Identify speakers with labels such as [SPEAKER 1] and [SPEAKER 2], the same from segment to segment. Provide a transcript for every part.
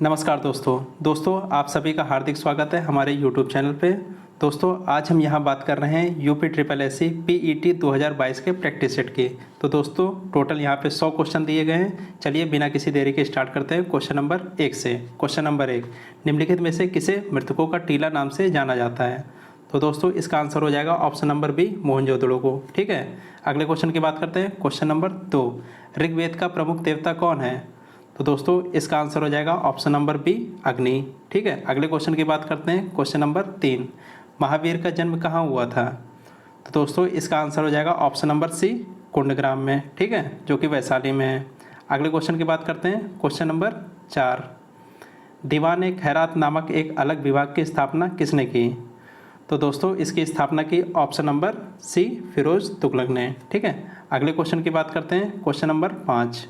[SPEAKER 1] नमस्कार दोस्तों आप सभी का हार्दिक स्वागत है हमारे यूट्यूब चैनल पे। दोस्तों आज हम यहाँ बात कर रहे हैं UP triple S C PET 2022 के प्रैक्टिस सेट की। तो दोस्तों टोटल यहाँ पे 100 क्वेश्चन दिए गए हैं। चलिए बिना किसी देरी के स्टार्ट करते हैं क्वेश्चन नंबर 1 से। क्वेश्चन नंबर 1, निम्नलिखित में से किसे मृतकों का टीला नाम से जाना जाता है? तो दोस्तों इसका आंसर हो जाएगा ऑप्शन नंबर बी, मोहनजोदड़ो को। ठीक है, अगले क्वेश्चन की बात करते हैं। क्वेश्चन नंबर 2, ऋग्वेद का प्रमुख देवता कौन है? तो दोस्तों इसका आंसर हो जाएगा ऑप्शन नंबर बी, अग्नि। ठीक है, अगले क्वेश्चन की बात करते हैं। क्वेश्चन नंबर 3, महावीर का जन्म कहाँ हुआ था? तो दोस्तों इसका आंसर हो जाएगा ऑप्शन नंबर सी, कुंडग्राम में। ठीक है, जो कि वैशाली में है। अगले क्वेश्चन की बात करते हैं। क्वेश्चन नंबर 4, दीवान खैरात नामक एक अलग विभाग की स्थापना किसने की? तो दोस्तों इसकी स्थापना की option number C, Firoz Tughlaq ने। ठीक है, अगले क्वेश्चन की बात करते हैं। क्वेश्चन नंबर 5,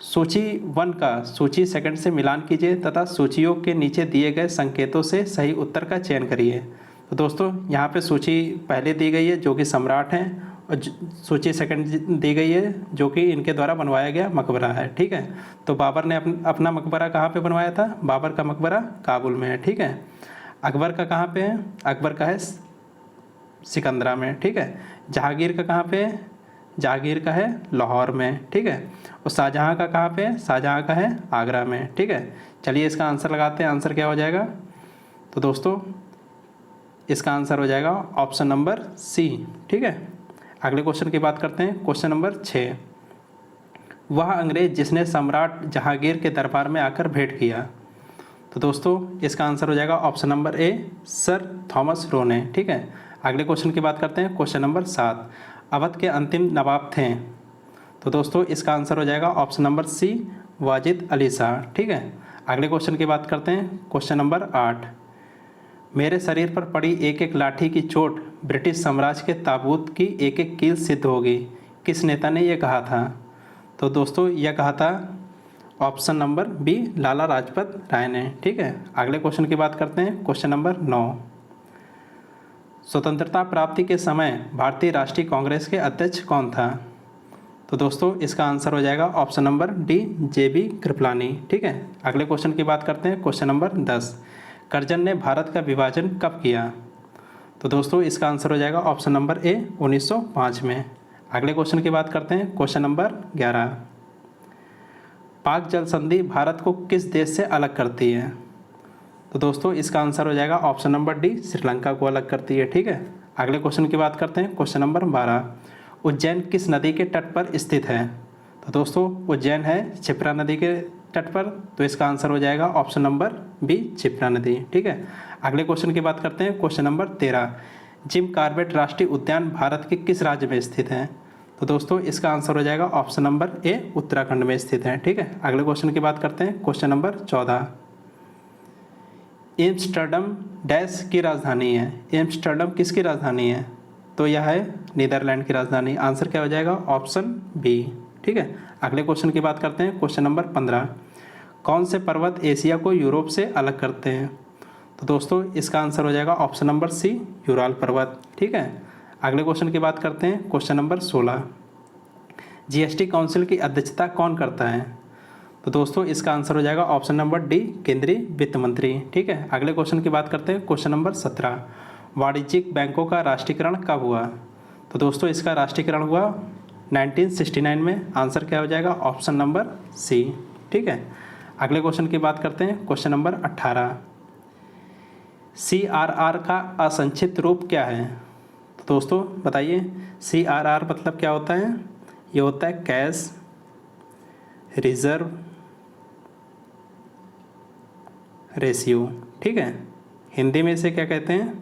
[SPEAKER 1] सूची 1 का सूची सेकंड से मिलान कीजिए तथा सूचियों के नीचे दिए गए संकेतों से सही उत्तर का चयन करिए। तो दोस्तों यहाँ पे सूची पहले दी गई है जो कि सम्राट हैं, और सूची सेकंड दी गई है जो कि इनके द्वारा बनवाया गया मकबरा है। ठीक है, तो बाबर ने अपना मकबरा कहाँ पे बनवाया था? बाबर का मकबरा काबुल में है। ठीक है, अकबर का कहाँ पे है? अकबर का है सिकंदरा में। ठीक है, जहांगीर का कहाँ पे है? जहांगीर का है लाहौर में। ठीक है, और शाहजहाँ का कहाँ पे है? शाहजहाँ का है आगरा में। ठीक है, चलिए इसका आंसर लगाते हैं। आंसर क्या हो जाएगा? तो दोस्तों इसका आंसर हो जाएगा ऑप्शन नंबर सी। ठीक है, अगले क्वेश्चन की बात करते हैं। क्वेश्चन नंबर 6, वह अंग्रेज जिसने सम्राट जहांगीर के दरबार में आकर भेंट किया? तो दोस्तों इसका आंसर हो जाएगा ऑप्शन नंबर ए, सर थॉमस रो ने। ठीक है, अगले क्वेश्चन की बात करते हैं। क्वेश्चन नंबर 7, अवध के अंतिम नवाब थे? तो दोस्तों इसका आंसर हो जाएगा option number C, Wajid Ali Shah. ठीक है, अगले क्वेश्चन की बात करते हैं। क्वेश्चन नंबर 8, मेरे शरीर पर पड़ी एक एक लाठी की चोट ब्रिटिश साम्राज्य के ताबूत की एक एक कील सिद्ध होगी, किस नेता ने यह कहा था? तो दोस्तों यह कहा था option number B, Lala Lajpat Rai ने। ठीक है, अगले क्वेश्चन की बात करते हैं। क्वेश्चन नंबर 9, स्वतंत्रता प्राप्ति के समय भारतीय राष्ट्रीय कांग्रेस के अध्यक्ष कौन था? तो दोस्तों इसका आंसर हो जाएगा option number D, JB Kripalani. ठीक है, अगले क्वेश्चन की बात करते हैं। क्वेश्चन नंबर 10, कर्जन ने भारत का विभाजन कब किया? तो दोस्तों इसका आंसर हो जाएगा ऑप्शन नंबर ए, 1905 में। अगले क्वेश्चन की बात करते हैं। क्वेश्चन नंबर 11, पाक जल संधि भारत को किस देश से अलग करती है? तो दोस्तों इसका आंसर हो जाएगा ऑप्शन नंबर डी, श्रीलंका को अलग करती है। ठीक है, अगले क्वेश्चन की बात करते हैं। क्वेश्चन नंबर 12, उज्जैन किस नदी के तट पर स्थित है? तो दोस्तों उज्जैन है क्षिप्रा नदी के तट पर, तो इसका आंसर हो जाएगा ऑप्शन नंबर बी, क्षिप्रा नदी। ठीक है, अगले क्वेश्चन की बात करते हैं। क्वेश्चन नंबर 13, जिम कॉर्बेट राष्ट्रीय उद्यान भारत के किस राज्य में स्थित है? तो दोस्तों इसका आंसर हो जाएगा ऑप्शन नंबर ए, उत्तराखंड में स्थित है। ठीक है, अगले क्वेश्चन की बात करते हैं। क्वेश्चन नंबर 14, एम्स्टर्डम डैश की राजधानी है? एम्स्टर्डम किसकी राजधानी है? तो यह है नीदरलैंड की राजधानी। आंसर क्या हो जाएगा? Option B. ठीक है, अगले क्वेश्चन की बात करते हैं। क्वेश्चन नंबर 15, कौन से पर्वत एशिया को यूरोप से अलग करते हैं? तो दोस्तों इसका आंसर हो जाएगा ऑप्शन नंबर सी, यूराल पर्वत। ठीक है, अगले क्वेश्चन की बात करते हैं। क्वेश्चन नंबर 16, GST काउंसिल की अध्यक्षता कौन करता है? तो दोस्तों इसका आंसर हो जाएगा ऑप्शन नंबर डी, केंद्रीय वित्त मंत्री। ठीक है, अगले क्वेश्चन की बात करते हैं। क्वेश्चन नंबर 17, वाणिज्यिक बैंकों का राष्ट्रीयकरण कब हुआ? तो दोस्तों इसका राष्ट्रीयकरण हुआ 1969 में। आंसर क्या हो जाएगा? Option number C. ठीक है, अगले क्वेश्चन की बात करते हैं। क्वेश्चन नंबर 18, CRR का असंक्षिप्त रूप क्या है? तो दोस्तों बताइए CRR मतलब क्या होता है? ये होता है कैश रिजर्व रेशियो। ठीक है, हिंदी में इसे क्या कहते हैं?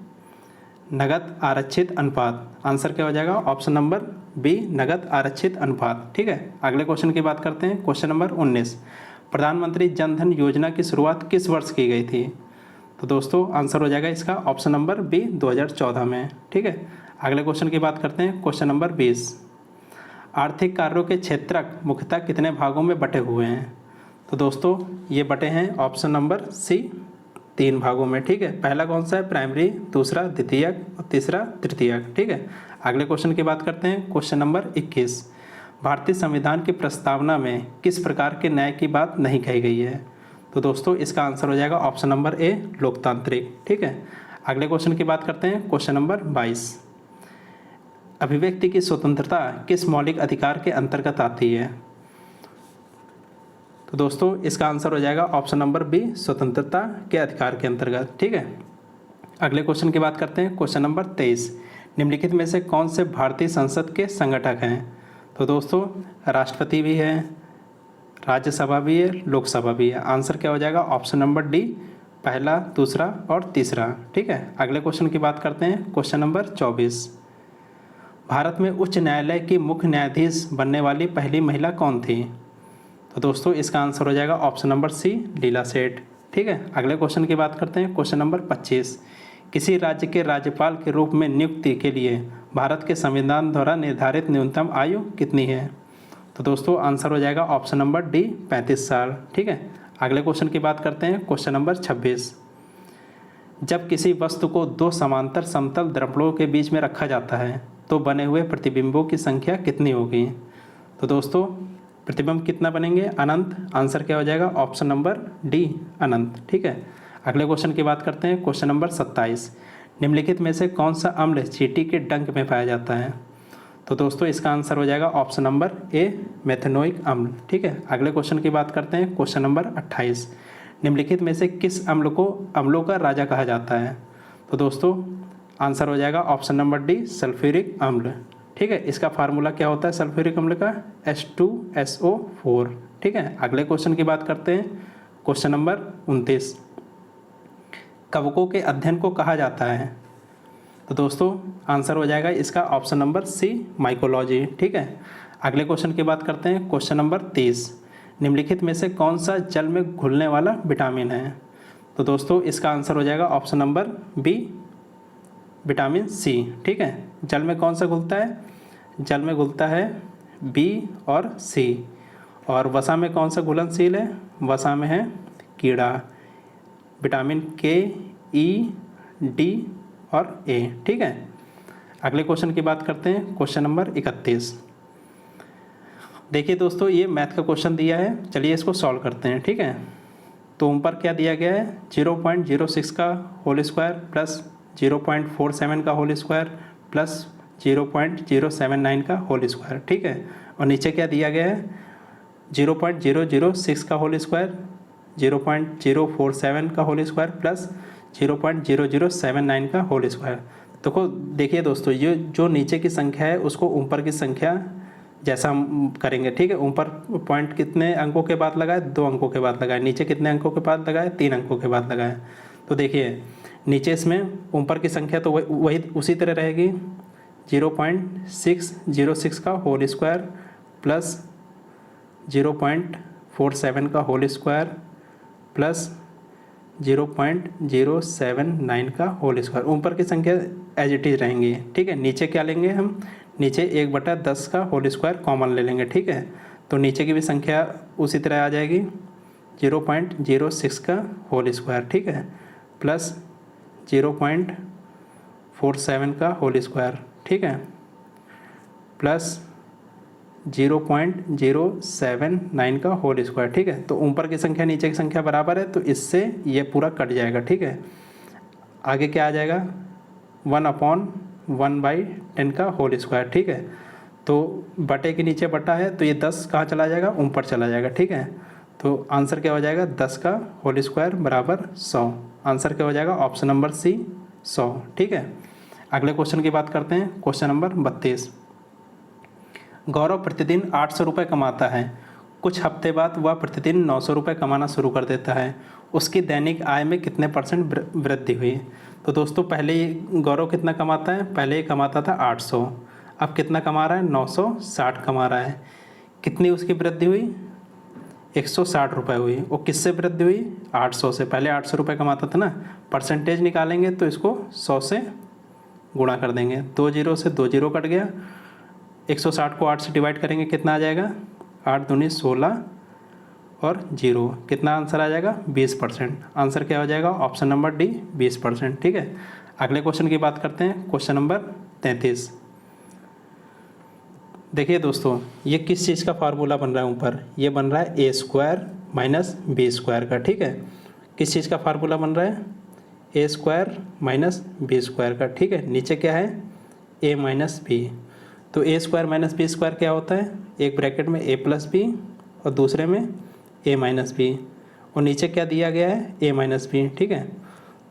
[SPEAKER 1] नगद आरक्षित अनुपात। आंसर क्या हो जाएगा? ऑप्शन नंबर बी, नगद आरक्षित अनुपात। ठीक है, अगले क्वेश्चन की बात करते हैं। क्वेश्चन नंबर 19, प्रधानमंत्री जन धन योजना की शुरुआत किस वर्ष की गई थी? तो दोस्तों आंसर हो जाएगा इसका ऑप्शन नंबर बी, 2014 में। ठीक है, अगले क्वेश्चन की बात करते हैं। क्वेश्चन नंबर 20, आर्थिक कार्यों के क्षेत्रक मुख्यतः कितने भागों में बटे हुए हैं? तो दोस्तों ये बटे हैं ऑप्शन नंबर सी, 3 भागों में। ठीक है, पहला कौन सा है? प्राइमरी, दूसरा द्वितीयक और तीसरा तृतीयक। ठीक है, अगले क्वेश्चन की बात करते हैं। क्वेश्चन नंबर 21, भारतीय संविधान की प्रस्तावना में किस प्रकार के न्याय की बात नहीं कही गई है? तो दोस्तों इसका आंसर हो जाएगा ऑप्शन नंबर ए, लोकतांत्रिक। ठीक है, अगले क्वेश्चन की बात करते हैं, क्वेश्चन नंबर 22। अभिव्यक्ति की स्वतंत्रता किस मौलिक अधिकार के अंतर्गत आती है? तो दोस्तों इसका आंसर हो जाएगा ऑप्शन नंबर बी, स्वतंत्रता के अधिकार के अंतर्गत। ठीक है, अगले क्वेश्चन की बात करते हैं, क्वेश्चन नंबर 23। निम्नलिखित में से कौन से भारतीय संसद के संगठक हैं? तो दोस्तों राष्ट्रपति भी है, राज्यसभा भी है, लोकसभा भी है। आंसर क्या हो जाएगा? ऑप्शन नंबर डी, पहला, दूसरा और तीसरा। ठीक है, अगले क्वेश्चन की बात करते हैं, क्वेश्चन नंबर 24। भारत में उच्च न्यायालय की मुख्य न्यायाधीश बनने वाली पहली महिला कौन थी? तो दोस्तों इसका आंसर हो जाएगा ऑप्शन नंबर सी, लीला सेठ। ठीक है, अगले क्वेश्चन की बात करते हैं, क्वेश्चन नंबर 25। किसी राज्य के राज्यपाल के रूप में नियुक्ति के लिए भारत के संविधान द्वारा निर्धारित न्यूनतम आयु कितनी है? तो दोस्तों आंसर हो जाएगा ऑप्शन नंबर डी, 35 साल। ठीक है, अगले क्वेश्चन की बात करते हैं, क्वेश्चन नंबर 26। जब किसी वस्तु को दो समांतर समतल दर्पणों के बीच में रखा जाता है तो बने हुए प्रतिबिंबों की संख्या कितनी होगी? तो दोस्तों प्रतिबिंब कितना बनेंगे? अनंत। आंसर क्या हो जाएगा? ऑप्शन नंबर डी, अनंत। ठीक है, अगले क्वेश्चन की बात करते हैं, क्वेश्चन नंबर 27। निम्नलिखित में से कौन सा अम्ल चींटी के डंक में पाया जाता है? तो दोस्तों इसका आंसर हो जाएगा ऑप्शन नंबर ए, मेथनोइक अम्ल। ठीक है, अगले क्वेश्चन की बात करते हैं, क्वेश्चन नंबर 28। निम्नलिखित में से किस अम्ल को अम्लों का राजा कहा जाता है? तो दोस्तों आंसर हो जाएगा ऑप्शन नंबर डी, सल्फ्यूरिक अम्ल। ठीक है, इसका फार्मूला क्या होता है सल्फ्यूरिक अम्ल का? H2SO4। ठीक है, अगले क्वेश्चन की बात करते हैं, क्वेश्चन नंबर 29। कवकों के अध्ययन को कहा जाता है? तो दोस्तों आंसर हो जाएगा इसका ऑप्शन नंबर सी, माइकोलॉजी। ठीक है, अगले क्वेश्चन की बात करते हैं, क्वेश्चन नंबर 30। निम्नलिखित में से कौन सा जल में घुलने वाला विटामिन है? तो दोस्तों इसका आंसर हो जाएगा option number B, vitamin C. ठीक है, जल में कौन सा घुलता है? जल में घुलता है बी और सी। और वसा में कौन सा घुलनशील है? वसा में है कीड़ा, विटामिन के, ई, डी और ए। ठीक है, अगले क्वेश्चन की बात करते हैं, क्वेश्चन नंबर 31। देखिए दोस्तों ये मैथ का क्वेश्चन दिया है, चलिए इसको सॉल्व करते हैं। ठीक है, तो ऊपर क्या दिया गया है? 0.06 का होल स्क्वायर प्लस 0.47 का होल स्क्वायर प्लस 0.079 का होल स्क्वायर। ठीक है, और नीचे क्या दिया गया है? 0.006 का होल स्क्वायर, 0.047 का होल स्क्वायर प्लस 0.0079 का होल स्क्वायर। तो देखिए दोस्तों ये जो नीचे की संख्या है उसको ऊपर की संख्या जैसा हम करेंगे। ठीक है, ऊपर पॉइंट कितने अंकों के बाद लगाए? 2 अंकों के बाद लगाए। नीचे कितने अंकों के बाद लगाए? 3 अंकों के बाद लगाए। तो देखिए नीचे इसमें ऊपर की संख्या तो वही उसी तरह रहेगी, 0.606 का होल स्क्वायर प्लस 0.47 का होल स्क्वायर प्लस 0.079 का होल स्क्वायर। ऊपर की संख्या एज इट इज रहेंगी। ठीक है, नीचे क्या लेंगे हम? नीचे 1/10 का होल स्क्वायर कॉमन ले लेंगे। ठीक है, तो नीचे की भी संख्या उसी तरह आ जाएगी, 0.06 का होल स्क्वायर। ठीक है, प्लस 0.47 का होल स्क्वायर। ठीक है, प्लस 0.079 का होल स्क्वायर। ठीक है, तो ऊपर की संख्या नीचे की संख्या बराबर है तो इससे ये पूरा कट जाएगा। ठीक है, आगे क्या आ जाएगा? 1/1/10 का होल स्क्वायर। ठीक है, तो बटे के नीचे बटा है तो ये 10 कहाँ चला जाएगा? ऊपर चला जाएगा। ठीक है, तो आंसर क्या हो जाएगा? 10 का होल स्क्वायर बराबर 100। आंसर क्या हो जाएगा? Option number C, 100। ठीक है, अगले क्वेश्चन की बात करते हैं, क्वेश्चन नंबर 32। गौरव प्रतिदिन 800 रुपये कमाता है। कुछ हफ्ते बाद वह प्रतिदिन 900 रुपये कमाना शुरू कर देता है। उसकी दैनिक आय में कितने % वृद्धि हुई? तो दोस्तों पहले ही गौरव कितना कमाता है? पहले ही कमाता था 800, अब कितना कमा रहा है? 960 कमा रहा है। कितनी उसकी वृद्धि हुई? 160 रुपये हुई। और किससे वृद्धि हुई? 800 से। पहले 800 रुपये कमाता था ना, परसेंटेज निकालेंगे तो इसको 100 से गुणा कर देंगे। 2 जीरो से 2 जीरो कट गया, 160 को 8 से डिवाइड करेंगे, कितना आ जाएगा? 8 दूनी 16 और 0, कितना आंसर आ जाएगा? 20%। आंसर क्या हो जाएगा? Option number D, 20%। ठीक है, अगले क्वेश्चन की बात करते हैं, क्वेश्चन नंबर 33। देखिए दोस्तों ये किस चीज़ का फार्मूला बन रहा है? ऊपर ये बन रहा है a² माइनस बी स्क्वायर का, ठीक है। किस चीज़ का फार्मूला बन रहा है, ए स्क्वायर माइनस बी स्क्वायर का, ठीक है। नीचे क्या है, ए माइनस बी। तो ए स्क्वायर माइनस बी स्क्वायर क्या होता है, एक ब्रैकेट में ए प्लस बी और दूसरे में ए माइनस बी, और नीचे क्या दिया गया है, ए माइनस बी, ठीक है।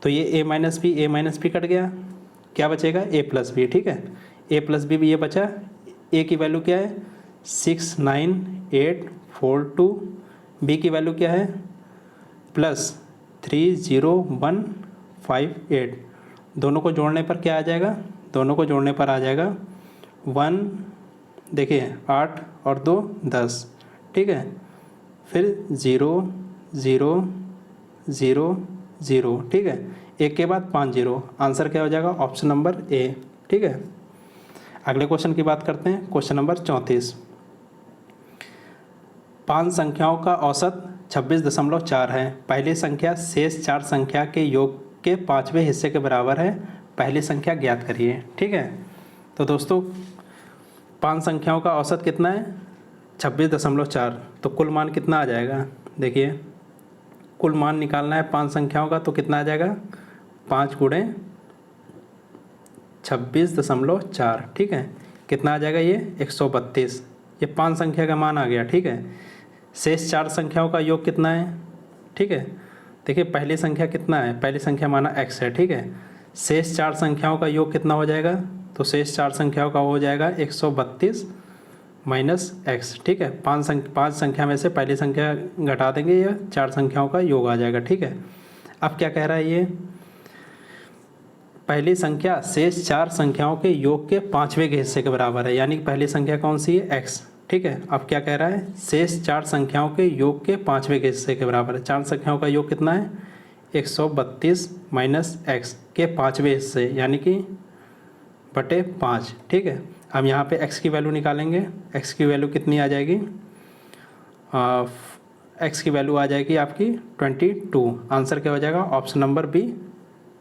[SPEAKER 1] तो ये ए माइनस बी कट गया, क्या बचेगा, ए प्लस बी, ठीक है। ए प्लस बी भी ये बचा, ए की वैल्यू क्या है 69842, बी की वैल्यू क्या है +30158। दोनों को जोड़ने पर क्या आ जाएगा, दोनों को जोड़ने पर आ जाएगा 1, देखिए 8 और 2 10, ठीक है। फिर 0 0 0 0, ठीक है। एक के बाद 5 0, आंसर क्या हो जाएगा, ऑप्शन नंबर ए, ठीक है। अगले क्वेश्चन की बात करते हैं, क्वेश्चन नंबर 34। 5 संख्याओं का औसत 26.4 है। पहली संख्या शेष 4 संख्या के योग के 5वें हिस्से के बराबर है, पहली संख्या ज्ञात करिए, ठीक है। तो दोस्तों 5 संख्याओं का औसत कितना है 26.4, तो कुल मान कितना आ जाएगा, देखिए कुल मान निकालना है 5 संख्याओं का, तो कितना आ जाएगा 5 गुणे 26.4, ठीक है। कितना आ जाएगा ये 132, ये 5 संख्या का मान आ गया, ठीक है। शेष 4 संख्याओं का योग कितना है, ठीक है। देखिए पहली संख्या कितना है, पहली संख्या माना x है, ठीक है। शेष 4 संख्याओं का योग कितना हो जाएगा, तो शेष 4 संख्याओं का हो जाएगा 132 माइनस x, ठीक है। 5 संख्या में से पहली संख्या घटा देंगे, या 4 संख्याओं का योग आ जाएगा, ठीक है। अब क्या कह रहा है ये, पहली संख्या शेष 4 संख्याओं के योग के 5वें के हिस्से के बराबर है, यानी कि पहली संख्या कौन सी है, x, ठीक है। अब क्या कह रहा है, शेष 4 संख्याओं के योग के 5वें के हिस्से के बराबर है। 4 संख्याओं का योग कितना है 132 माइनस x के 5वें हिस्से, यानी कि बटे 5, ठीक है। हम यहाँ पे x की वैल्यू निकालेंगे, x की वैल्यू कितनी आ जाएगी, x की वैल्यू आ जाएगी आपकी 22, आंसर क्या हो जाएगा, ऑप्शन नंबर बी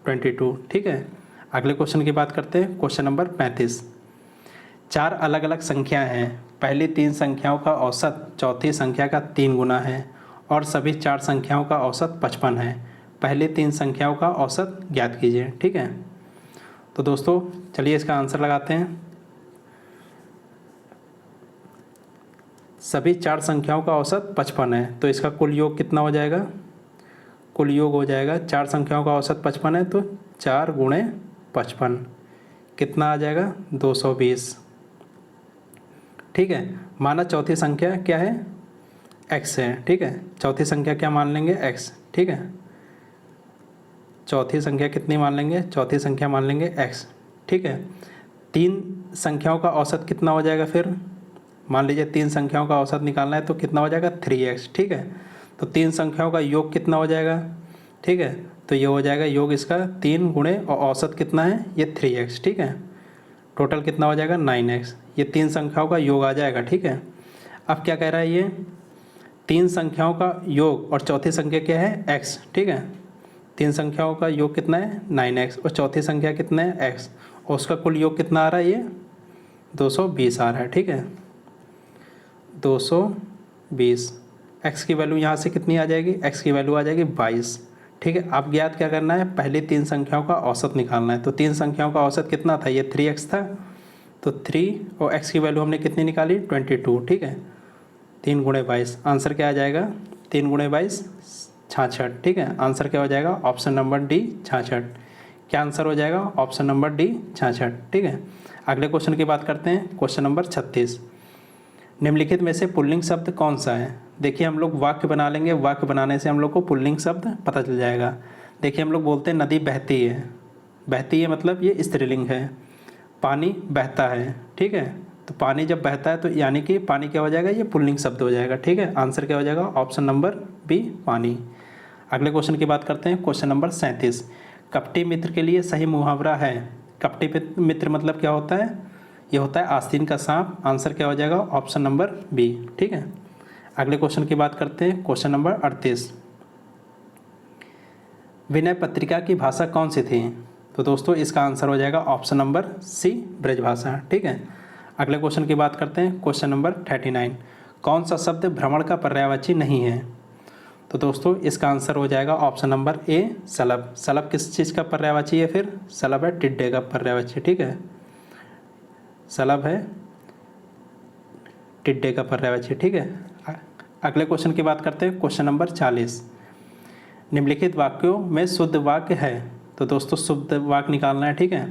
[SPEAKER 1] 22, ठीक है। अगले क्वेश्चन की बात करते हैं, क्वेश्चन नंबर 35। 4 अलग अलग संख्याएं हैं, पहली 3 संख्याओं का औसत चौथी संख्या का 3 गुना है और सभी 4 संख्याओं का औसत 55 है। पहली 3 संख्याओं का औसत ज्ञात कीजिए, ठीक है। तो दोस्तों चलिए इसका आंसर लगाते हैं। सभी 4 संख्याओं का औसत 55 है, तो इसका कुल योग कितना हो जाएगा, कुल योग हो जाएगा 4 संख्याओं का औसत 55 है, तो 4 गुणे 55 कितना आ जाएगा 220, ठीक है। माना चौथी संख्या क्या है x है, ठीक है। चौथी संख्या क्या मान लेंगे x, ठीक है। चौथी संख्या कितनी मान लेंगे, चौथी संख्या मान लेंगे x, ठीक है। 3 संख्याओं का औसत कितना हो जाएगा, फिर मान लीजिए 3 संख्याओं का औसत निकालना है, तो कितना हो जाएगा 3x, ठीक है। तो 3 संख्याओं का योग कितना हो जाएगा, ठीक है। तो ये हो जाएगा योग इसका 3 गुणे और औसत कितना है ये 3x, ठीक है। टोटल कितना हो जाएगा 9x, ये 3 संख्याओं का योग आ जाएगा, ठीक है। अब क्या कह रहा है ये 3 संख्याओं का योग और चौथी संख्या क्या है x, ठीक है। 3 संख्याओं का योग कितना है 9x और चौथी संख्या कितना है x, और उसका कुल योग कितना आ रहा है ये 220 आ रहा है, ठीक है। 220, x की वैल्यू यहाँ से कितनी आ जाएगी, x की वैल्यू आ जाएगी 22, ठीक है। अब ज्ञात क्या करना है, पहले 3 संख्याओं का औसत निकालना है। तो 3 संख्याओं का औसत कितना था, ये 3x था, तो 3 और x की वैल्यू हमने कितनी निकाली 22, ठीक है। 3 गुणे 22, आंसर क्या आ जाएगा 3 गुणे 22 66, ठीक है। आंसर क्या हो जाएगा ऑप्शन नंबर डी 66, क्या आंसर हो जाएगा ऑप्शन नंबर डी 66, ठीक है। अगले क्वेश्चन की बात करते हैं, क्वेश्चन नंबर 36। निम्नलिखित में से पुल्लिंग शब्द कौन सा है। देखिए हम लोग वाक्य बना लेंगे, वाक्य बनाने से हम लोग को पुल्लिंग शब्द पता चल जाएगा। देखिए हम लोग बोलते हैं नदी बहती है, बहती है मतलब ये स्त्रीलिंग है, पानी बहता है, ठीक है। तो पानी जब बहता है तो यानी कि पानी क्या हो जाएगा, ये पुल्लिंग शब्द हो जाएगा, ठीक है। आंसर क्या हो जाएगा ऑप्शन नंबर बी पानी। अगले क्वेश्चन की बात करते हैं, क्वेश्चन नंबर 37। कपटी मित्र के लिए सही मुहावरा है। कपटी मित्र मतलब क्या होता है, ये होता है आस्तीन का सांप। आंसर क्या हो जाएगा ऑप्शन नंबर बी, ठीक है। अगले क्वेश्चन की बात करते हैं, क्वेश्चन नंबर 38। विनय पत्रिका की भाषा कौन सी थी। तो दोस्तों इसका आंसर हो जाएगा ऑप्शन नंबर सी ब्रजभाषा, ठीक है। अगले क्वेश्चन की बात करते हैं, क्वेश्चन नंबर 39। कौन सा शब्द भ्रमण का पर्यायवाची नहीं है। तो दोस्तों इसका आंसर हो जाएगा ऑप्शन नंबर ए सलब। सलब किस चीज़ का पर्यायवाची है? फिर सलब है टिड्डे का पर्यायवाची, ठीक है, सलब है टिड्डे का पर्यायवाची, ठीक है। अगले क्वेश्चन की बात करते हैं, क्वेश्चन नंबर 40। निम्नलिखित वाक्यों में शुद्ध वाक्य है। तो दोस्तों शुद्ध वाक्य निकालना है, ठीक है।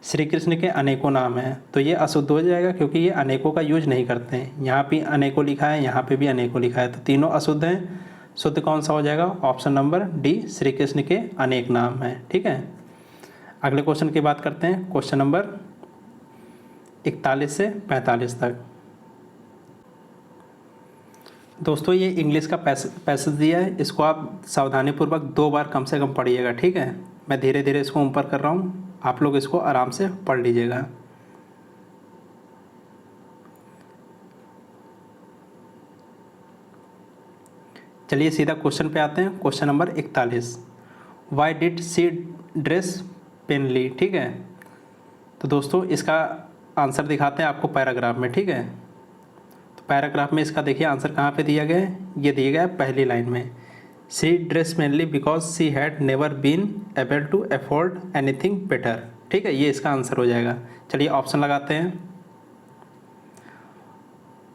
[SPEAKER 1] श्री कृष्ण के अनेकों नाम हैं, तो ये अशुद्ध हो जाएगा क्योंकि ये अनेकों का यूज नहीं करते हैं। यहाँ भी अनेकों लिखा है, यहाँ पे भी अनेकों लिखा है, तो तीनों अशुद्ध हैं। शुद्ध कौन सा हो जाएगा? Option number D, Shri Krishna के अनेक नाम हैं, ठीक है। अगले क्वेश्चन की बात करते हैं, क्वेश्चन नंबर 41 से 45 तक। दोस्तों ये इंग्लिश का पैसेज दिया है, इसको आप सावधानीपूर्वक 2 बार कम से कम पढ़िएगा, ठीक है। मैं धीरे धीरे इसको ऊपर कर रहा हूँ, आप लोग इसको आराम से पढ़ लीजिएगा। चलिए सीधा क्वेश्चन पे आते हैं, question number 41। Why did she dress plainly, ठीक है। तो दोस्तों इसका आंसर दिखाते हैं आपको पैराग्राफ में, ठीक है। तो पैराग्राफ में इसका देखिए आंसर कहाँ पे दिया गया है, ये दिया गया है पहली लाइन में। She dress mainly because she had never been able to afford anything better, ठीक है, ये इसका आंसर हो जाएगा। चलिए ऑप्शन लगाते हैं,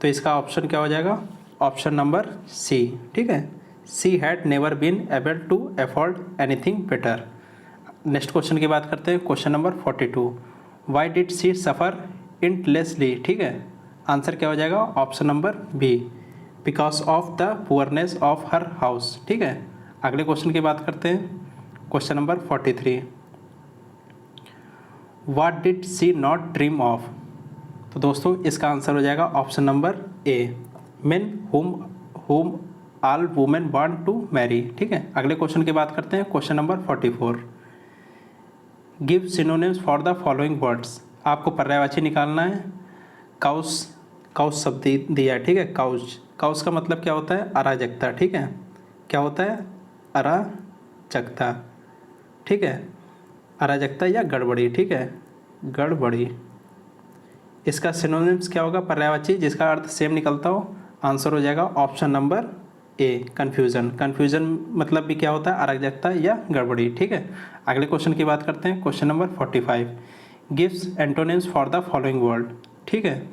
[SPEAKER 1] तो इसका ऑप्शन क्या हो जाएगा? ऑप्शन नंबर सी, ठीक है, she had never been able to afford anything better. Next question की बात करते हैं, question number 42। Why did she suffer endlessly, ठीक है, आंसर क्या हो जाएगा? Option number B, because of the poorness of her house, ठीक है। अगले क्वेश्चन की बात करते हैं, question number 43। What did she not dream of, तो दोस्तों इसका आंसर हो जाएगा option number A, main whom all women want to marry, ठीक है। अगले क्वेश्चन की बात करते हैं, question number 44। Give synonyms for the following words, आपको पर्यायवाची निकालना है। काउस शब्द दिया है, ठीक है, काउस का मतलब क्या होता है? अराजकता, ठीक है, क्या होता है? अराजकता, ठीक है, अराजकता या गड़बड़ी, ठीक है, गड़बड़ी। इसका सिनोनिम्स क्या होगा? पर्यायवाची जिसका अर्थ सेम निकलता हो। आंसर हो जाएगा ऑप्शन नंबर ए, कन्फ्यूज़न। कन्फ्यूज़न मतलब भी क्या होता है? अराजकता या गड़बड़ी, ठीक है। अगले क्वेश्चन की बात करते हैं, question number 45। Gives antonyms for the following word, ठीक है।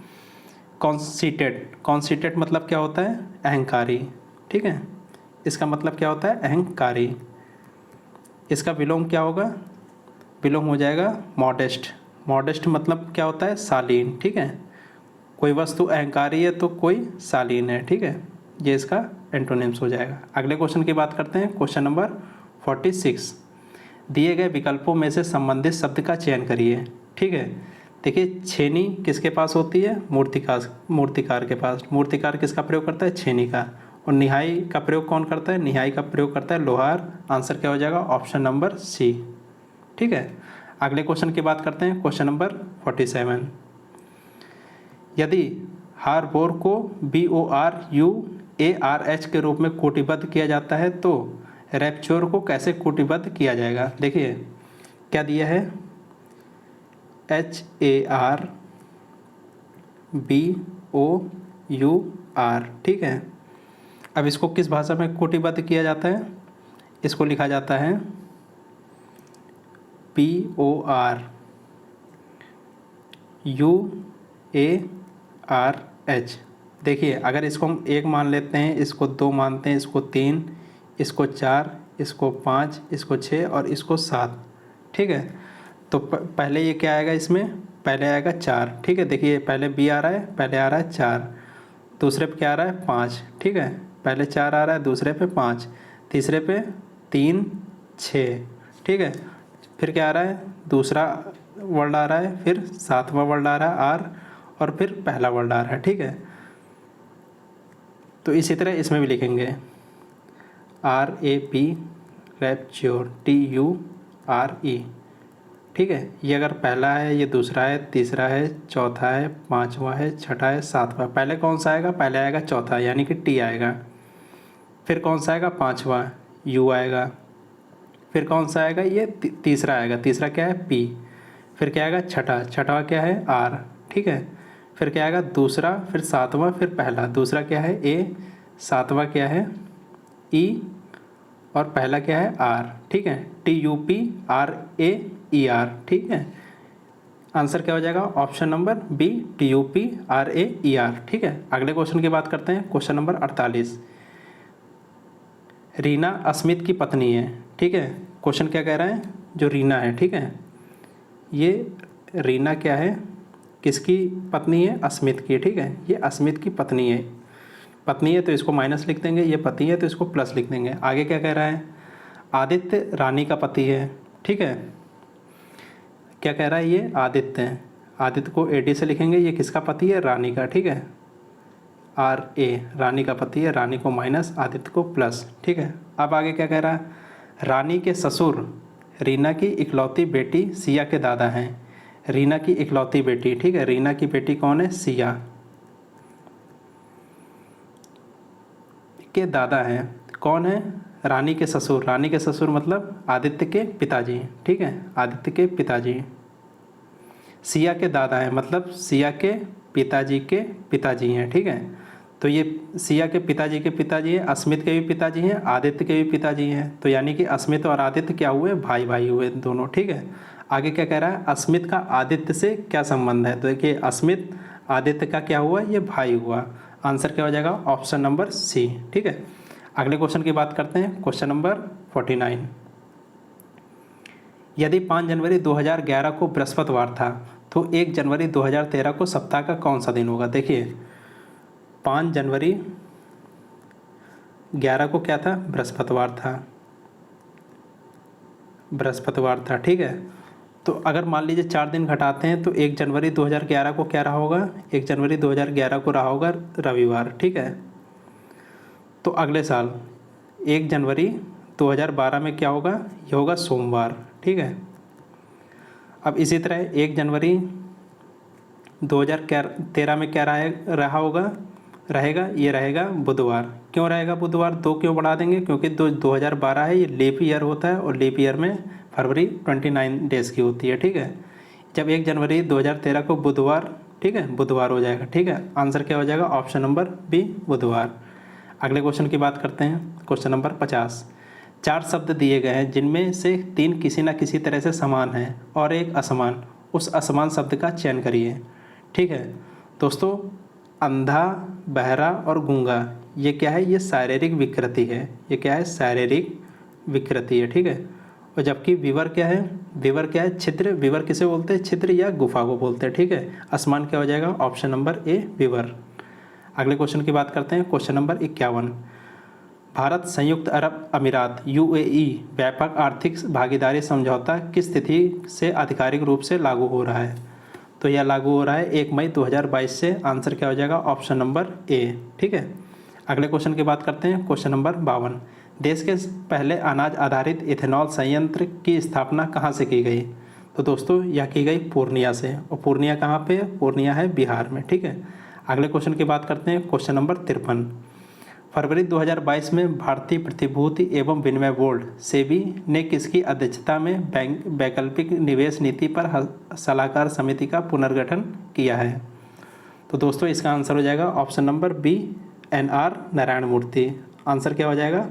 [SPEAKER 1] कॉन्सीटेड मतलब क्या होता है? अहंकारी, ठीक है, इसका मतलब क्या होता है? अहंकारी। इसका विलोम क्या होगा? विलोम हो जाएगा मॉडेस्ट मतलब क्या होता है? शालीन, ठीक है, कोई वस्तु अहंकारी है तो कोई शालीन है, ठीक है, ये इसका एंटोनिम्स हो जाएगा। अगले क्वेश्चन की बात करते हैं, क्वेश्चन नंबर 46। दिए गए विकल्पों में से संबंधित शब्द का चयन करिए, ठीक है। देखिए छेनी किसके पास होती है? मूर्तिकार के पास। मूर्तिकार किसका प्रयोग करता है? छेनी का। और निहाई का प्रयोग कौन करता है? निहाई का प्रयोग करता है लोहार। आंसर क्या हो जाएगा? ऑप्शन नंबर सी, ठीक है। अगले क्वेश्चन की बात करते हैं, क्वेश्चन नंबर 47। यदि हारबोर को BORUARH के रूप में कोटिबद्ध किया जाता है तो रैपच्योर को कैसे कोटिबद्ध किया जाएगा? देखिए क्या दिया है? HARBOUR, ठीक है। अब इसको किस भाषा में कोटिबद्ध किया जाता है? इसको लिखा जाता है PORUARH। देखिए अगर इसको हम 1 मान लेते हैं, इसको 2 मानते हैं, इसको 3, इसको 4, इसको 5, इसको 6 और इसको 7, ठीक है। तो पहले ये क्या आएगा? इसमें पहले आएगा 4, ठीक है। देखिए पहले B आ रहा है, पहले आ रहा है 4, दूसरे पे क्या आ रहा है? 5, ठीक है। पहले 4 आ रहा है, दूसरे पे 5, तीसरे पे 3, 6, ठीक है। फिर क्या आ रहा है? दूसरा वर्ड आ रहा है, फिर 7वां वर्ड आ रहा है R, और फिर पहला वर्ड आ रहा है, ठीक है। तो इसी तरह इसमें भी लिखेंगे RAP, रैपच्योर, TURE, ठीक है। ये अगर पहला है, ये दूसरा है, तीसरा है, चौथा है, 5वां है, छठा है, 7वां। पहले कौन सा आएगा? पहले आएगा चौथा, यानी कि T आएगा। फिर कौन सा आएगा? 5वां, U आएगा। फिर कौन सा आएगा? ये तीसरा आएगा, तीसरा क्या है? P। फिर क्या आएगा? छठा क्या है? R, ठीक है। फिर क्या आएगा? दूसरा, फिर 7वां, फिर पहला। दूसरा क्या है? A, 7वां क्या है? E, और पहला क्या है आर, ठीक है, TUPRAER, ठीक है। आंसर क्या हो जाएगा ऑप्शन नंबर बी TUPRAER, ठीक है। अगले क्वेश्चन की बात करते हैं, क्वेश्चन नंबर 48। रीना अस्मित की पत्नी है, ठीक है। क्वेश्चन क्या कह रहा है, जो रीना है, ठीक है, ये रीना क्या है, किसकी पत्नी है, अस्मित की, ठीक है। ये अस्मित की पत्नी है, पत्नी है तो इसको माइनस लिख देंगे, ये पति है तो इसको प्लस लिख देंगे। आगे क्या कह रहा है, आदित्य रानी का पति है, ठीक है। क्या कह रहा है, ये आदित्य है, आदित्य को AD से लिखेंगे, ये किसका पति है, रानी का, ठीक है, RA, रानी का पति है, रानी को माइनस, आदित्य को प्लस, ठीक है। अब आगे क्या कह रहा है, रानी के ससुर रीना की इकलौती बेटी सिया के दादा हैं। रीना की इकलौती बेटी, ठीक है, रीना की बेटी कौन है, सिया के दादा हैं, कौन है, रानी के ससुर। रानी के ससुर मतलब आदित्य के पिताजी, ठीक है, आदित्य के पिताजी। सिया के दादा हैं मतलब सिया के पिताजी हैं, ठीक है। तो ये सिया के पिताजी हैं, अस्मित के भी पिताजी हैं, आदित्य के भी पिताजी हैं, तो यानी कि अस्मित और आदित्य क्या हुए, भाई भाई हुए दोनों, ठीक है। आगे क्या कह रहा है, अस्मित का आदित्य से क्या संबंध है, तो देखिए अस्मित आदित्य का क्या हुआ, ये भाई हुआ। आंसर क्या हो जाएगा ऑप्शन नंबर सी, ठीक है। अगले क्वेश्चन की बात करते हैं, क्वेश्चन नंबर 49। यदि 5 जनवरी 2011 को बृहस्पतिवार था तो 1 जनवरी 2013 को सप्ताह का कौन सा दिन होगा। देखिए 5 जनवरी 11 को क्या था, बृहस्पतिवार था, ठीक है। तो अगर मान लीजिए 4 दिन घटाते हैं तो 1 जनवरी 2011 को क्या रहा होगा, 1 जनवरी 2011 को रहा होगा रविवार, ठीक है। तो अगले साल 1 जनवरी 2012 में क्या होगा, ये होगा सोमवार, ठीक है। अब इसी तरह 1 जनवरी 2013 में क्या रहा होगा, ये रहेगा बुधवार। क्यों रहेगा बुधवार, 2 क्यों बढ़ा देंगे, क्योंकि 2012 है, ये लीप ईयर होता है और लीप ईयर में फरवरी 29 डेज़ की होती है, ठीक है। जब 1 जनवरी 2013 को बुधवार, ठीक है, बुधवार हो जाएगा, ठीक है। आंसर क्या हो जाएगा ऑप्शन नंबर बी बुधवार। अगले क्वेश्चन की बात करते हैं, क्वेश्चन नंबर 50। 4 शब्द दिए गए हैं जिनमें से 3 किसी न किसी तरह से समान हैं और एक असमान, उस असमान शब्द का चयन करिए, ठीक है। दोस्तों अंधा, बहरा और गूंगा, ये क्या है, ये शारीरिक विकृति है, ये क्या है, शारीरिक विकृति है, ठीक है। और जबकि विवर क्या है, छिद्र। विवर किसे बोलते हैं, छिद्र या गुफा को बोलते हैं, ठीक है। असमान क्या हो जाएगा ऑप्शन नंबर ए विवर। अगले क्वेश्चन की बात करते हैं, क्वेश्चन नंबर 51। भारत संयुक्त अरब अमीरात UAE व्यापक आर्थिक भागीदारी समझौता किस तिथि से आधिकारिक रूप से लागू हो रहा है, तो यह लागू हो रहा है 1 मई 2022 से। आंसर क्या हो जाएगा ऑप्शन नंबर ए, ठीक है। अगले क्वेश्चन की बात करते हैं, क्वेश्चन नंबर 52। देश के पहले अनाज आधारित इथेनॉल संयंत्र की स्थापना कहाँ से की गई, तो दोस्तों यह की गई पूर्णिया से, और पूर्णिया कहाँ पे है, पूर्णिया है बिहार में, ठीक है। अगले क्वेश्चन की बात करते हैं, क्वेश्चन नंबर 53। फरवरी 2022 में भारतीय प्रतिभूति एवं विनिमय बोर्ड सेबी ने किसकी अध्यक्षता में वैकल्पिक निवेश नीति पर सलाहकार समिति का पुनर्गठन किया है, तो दोस्तों इसका आंसर हो जाएगा option number B NR Narayana Murthy. Answer क्या हो जाएगा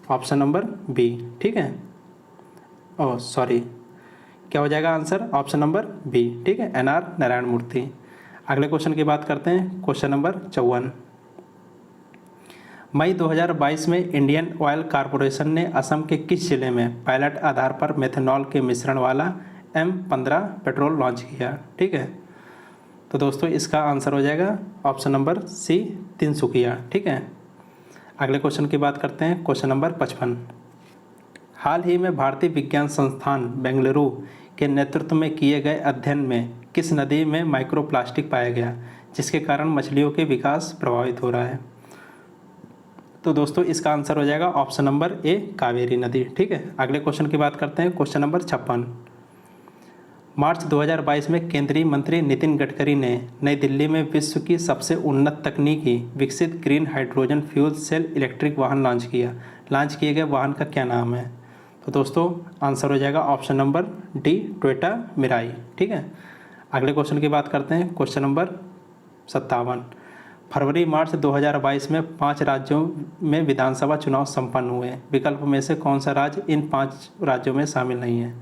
[SPEAKER 1] ऑप्शन नंबर बी, ठीक है। क्या हो जाएगा आंसर ऑप्शन नंबर बी, ठीक है, NR नारायण मूर्ति। अगले क्वेश्चन की बात करते हैं, क्वेश्चन नंबर 54। मई 2022 में इंडियन ऑयल कॉरपोरेशन ने असम के किस जिले में पायलट आधार पर मेथनॉल के मिश्रण वाला M15 पेट्रोल लॉन्च किया, ठीक है। तो दोस्तों इसका आंसर हो जाएगा ऑप्शन नंबर सी तिनसुकिया, ठीक है। अगले क्वेश्चन की बात करते हैं, क्वेश्चन नंबर 55। हाल ही में भारतीय विज्ञान संस्थान बेंगलुरु के नेतृत्व में किए गए अध्ययन में किस नदी में माइक्रोप्लास्टिक पाया गया जिसके कारण मछलियों के विकास प्रभावित हो रहा है, तो दोस्तों इसका आंसर हो जाएगा ऑप्शन नंबर ए कावेरी नदी, ठीक है। अगले क्वेश्चन की बात करते हैं, क्वेश्चन नंबर 56। मार्च 2022 में केंद्रीय मंत्री नितिन गडकरी ने नई दिल्ली में विश्व की सबसे उन्नत तकनीकी विकसित green hydrogen fuel cell electric वाहन लॉन्च किए गए वाहन का क्या नाम है, तो दोस्तों आंसर हो जाएगा option number D Toyota Mirai, ठीक है। अगले क्वेश्चन की बात करते हैं, क्वेश्चन नंबर 57। फरवरी मार्च 2022 में 5 राज्यों में विधानसभा चुनाव संपन्न हुए। विकल्प में से कौन सा राज्य इन 5 राज्यों में शामिल नहीं है?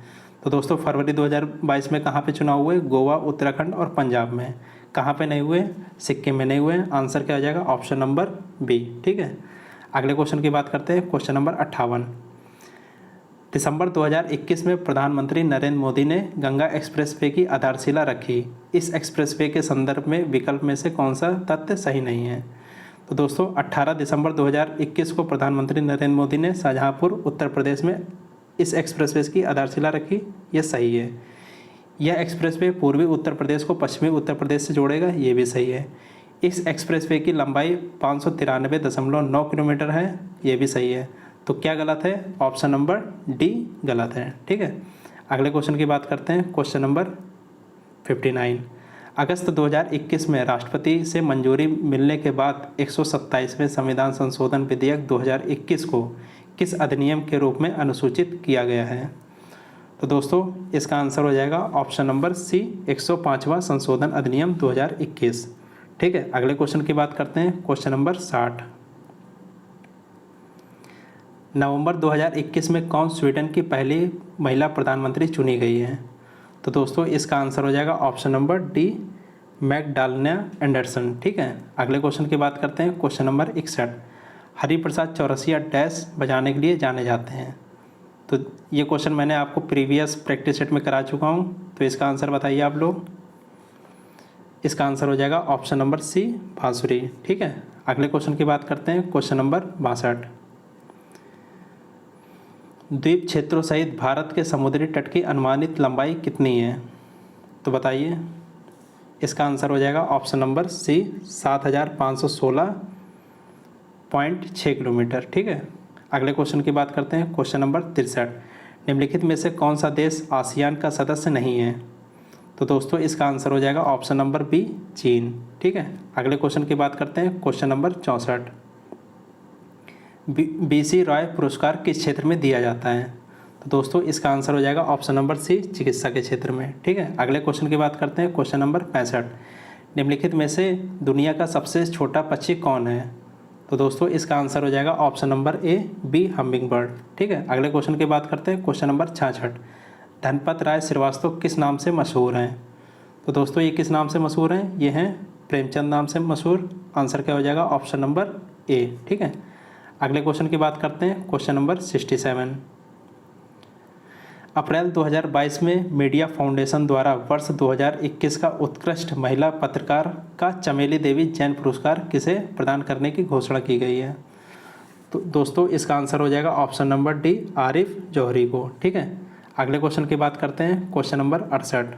[SPEAKER 1] तो दोस्तों फरवरी 2022 में कहाँ पे चुनाव हुए? गोवा, उत्तराखंड और पंजाब में। कहाँ पे नहीं हुए? सिक्किम में नहीं हुए। आंसर क्या हो जाएगा? Option number B. ठीक है, अगले क्वेश्चन की बात करते हैं। Question number 58। दिसंबर 2021 में प्रधानमंत्री नरेंद्र मोदी ने गंगा एक्सप्रेसवे की आधारशिला रखी। इस एक्सप्रेसवे के संदर्भ में विकल्प में से कौन सा तथ्य सही नहीं है? तो दोस्तों 18 दिसंबर 2021 को प्रधानमंत्री नरेंद्र मोदी ने शाहजहांपुर उत्तर प्रदेश में इस एक्सप्रेसवे की आधारशिला रखी। यह सही है। यह एक्सप्रेसवे पूर्वी उत्तर प्रदेश को पश्चिमी उत्तर प्रदेश से जोड़ेगा। ये भी सही है। इस एक्सप्रेसवे की लंबाई 593.9 किलोमीटर है। ये भी सही है। तो क्या गलत है? ऑप्शन नंबर डी गलत है। ठीक है, अगले क्वेश्चन की बात करते हैं। Question number 59। अगस्त 2021 में राष्ट्रपति से मंजूरी मिलने के बाद 127वें संविधान संशोधन विधेयक 2021 को किस अधिनियम के रूप में अनुसूचित किया गया है? तो दोस्तों इसका आंसर हो जाएगा ऑप्शन नंबर सी, 105वां संशोधन अधिनियम 2021। ठीक है, अगले क्वेश्चन की बात करते हैं। Question number 60। नवंबर 2021 में कौन स्वीडन की पहली महिला प्रधानमंत्री चुनी गई है? तो दोस्तों इसका आंसर हो जाएगा option number D, Magdalena Anderson. ठीक है, अगले क्वेश्चन की बात करते हैं। Question number 61। Hariprasad Chaurasia dash बजाने के लिए जाने जाते हैं। तो ये क्वेश्चन मैंने आपको प्रीवियस प्रैक्टिस सेट में करा चुका हूँ। तो इसका आंसर बताइए आप लोग। इसका आंसर हो जाएगा ऑप्शन नंबर सी, बांसुरी। ठीक है, अगले क्वेश्चन की बात करते हैं। Question number 62। द्वीप क्षेत्रों सहित भारत के समुद्री तट की अनुमानित लंबाई कितनी है? तो बताइए। इसका आंसर हो जाएगा ऑप्शन नंबर सी, 7516.6 किलोमीटर। ठीक है, अगले क्वेश्चन की बात करते हैं। Question number 63। निम्नलिखित में से कौन सा देश आसियान का सदस्य नहीं है? तो दोस्तों इसका आंसर हो जाएगा ऑप्शन नंबर बी, चीन। ठीक है, अगले क्वेश्चन की बात करते हैं। Question number 64। BC रॉय पुरस्कार किस क्षेत्र में दिया जाता है? तो दोस्तों इसका आंसर हो जाएगा ऑप्शन नंबर सी, चिकित्सा के क्षेत्र में। ठीक है, अगले क्वेश्चन की बात करते हैं। Question number 65। निम्नलिखित में से दुनिया का सबसे छोटा पक्षी कौन है? तो दोस्तों इसका आंसर हो जाएगा option number A, B, hummingbird. ठीक है, अगले क्वेश्चन की बात करते हैं। Question number 66। धनपत राय श्रीवास्तव किस नाम से मशहूर हैं? तो दोस्तों ये किस नाम से मशहूर हैं? ये हैं प्रेमचंद नाम से मशहूर। आंसर क्या हो जाएगा? ऑप्शन नंबर ए। ठीक है, अगले क्वेश्चन की बात करते हैं। Question number 67। अप्रैल 2022 में मीडिया फाउंडेशन द्वारा वर्ष 2021 का उत्कृष्ट महिला पत्रकार का चमेली देवी जैन पुरस्कार किसे प्रदान करने की घोषणा की गई है? तो दोस्तों इसका आंसर हो जाएगा ऑप्शन नंबर डी, आरिफ जौहरी को। ठीक है, अगले क्वेश्चन की बात करते हैं। Question number 68।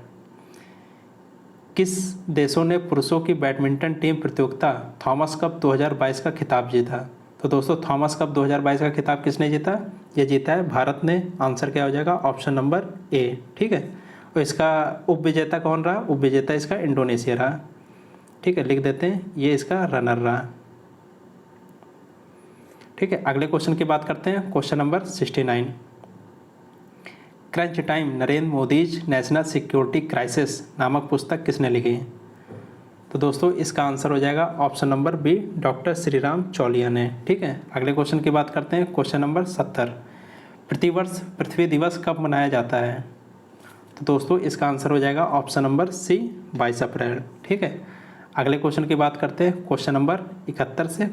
[SPEAKER 1] किस देशों ने पुरुषों की बैडमिंटन टीम प्रतियोगिता थॉमस कप 2022 का खिताब जीता? तो दोस्तों थॉमस कप 2022 का खिताब किसने जीता? ये जीता है भारत ने। आंसर क्या हो जाएगा? ऑप्शन नंबर ए। ठीक है, और इसका उपविजेता कौन रहा? उपविजेता इसका इंडोनेशिया रहा। ठीक है, लिख देते हैं, ये इसका रनर रहा। ठीक है, अगले क्वेश्चन की बात करते हैं। Question number 69। Crunch time Narendra Modi's national security crisis नामक पुस्तक किसने लिखी? तो दोस्तों इसका आंसर हो जाएगा option number B, doctor Shriram Chaulia ने। ठीक है, अगले क्वेश्चन की बात करते हैं। Question number 70। प्रतिवर्ष पृथ्वी दिवस कब मनाया जाता है? तो दोस्तों इसका आंसर हो जाएगा ऑप्शन नंबर सी, 22 अप्रैल। ठीक है, अगले क्वेश्चन की बात करते हैं। क्वेश्चन नंबर 71 से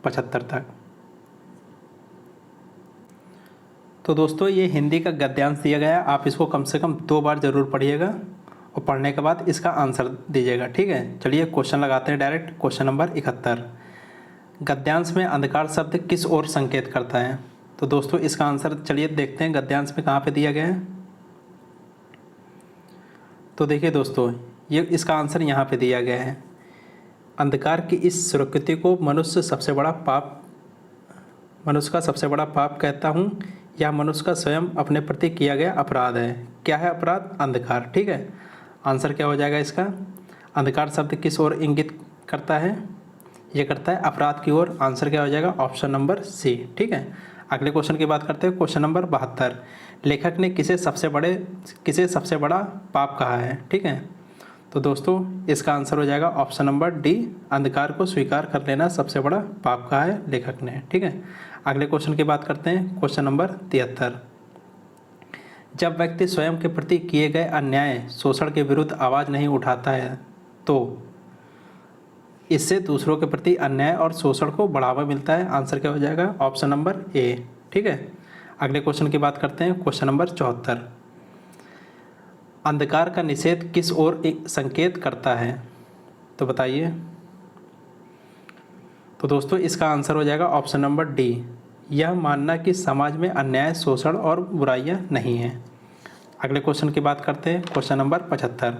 [SPEAKER 1] 75 तक। तो दोस्तों ये हिंदी का गद्यांश दिया गया है। आप इसको कम से कम 2 बार ज़रूर पढ़िएगा और पढ़ने के बाद इसका आंसर दीजिएगा। ठीक है, चलिए क्वेश्चन लगाते हैं डायरेक्ट। Question number 71। गद्यांश में अंधकार शब्द किस ओर संकेत करता है? तो दोस्तों इसका आंसर चलिए देखते हैं गद्यांश में कहाँ पे दिया गया है। तो देखिए दोस्तों, ये इसका आंसर यहाँ पे दिया गया है। अंधकार की इस सुकृति को मनुष्य का सबसे बड़ा पाप कहता हूँ, यह मनुष्य का स्वयं अपने प्रति किया गया अपराध है। क्या है अपराध? अंधकार। ठीक है, आंसर क्या हो जाएगा इसका? अंधकार शब्द किस ओर इंगित करता है? ये करता है अपराध की ओर। आंसर क्या हो जाएगा? Option number C. ठीक है, अगले क्वेश्चन की बात करते हैं। Question number 72। लेखक ने किसे सबसे बड़ा पाप कहा है? ठीक है, तो दोस्तों इसका आंसर हो जाएगा ऑप्शन नंबर डी, अंधकार को स्वीकार कर लेना सबसे बड़ा पाप कहा है लेखक ने। ठीक है, अगले क्वेश्चन की बात करते हैं। क्वेश्चन नंबर 73, जब व्यक्ति स्वयं के प्रति किए गए अन्याय शोषण के विरुद्ध आवाज़ नहीं उठाता है तो इससे दूसरों के प्रति अन्याय और शोषण को बढ़ावा मिलता है। आंसर क्या हो जाएगा? ऑप्शन नंबर ए। ठीक है, अगले क्वेश्चन की बात करते हैं। क्वेश्चन नंबर 74, अंधकार का निषेध किस ओर एक संकेत करता है? तो बताइए। तो दोस्तों इसका आंसर हो जाएगा ऑप्शन नंबर डी, यह मानना कि समाज में अन्याय, शोषण और बुराइयां नहीं हैं। अगले क्वेश्चन की बात करते हैं। क्वेश्चन नंबर 75,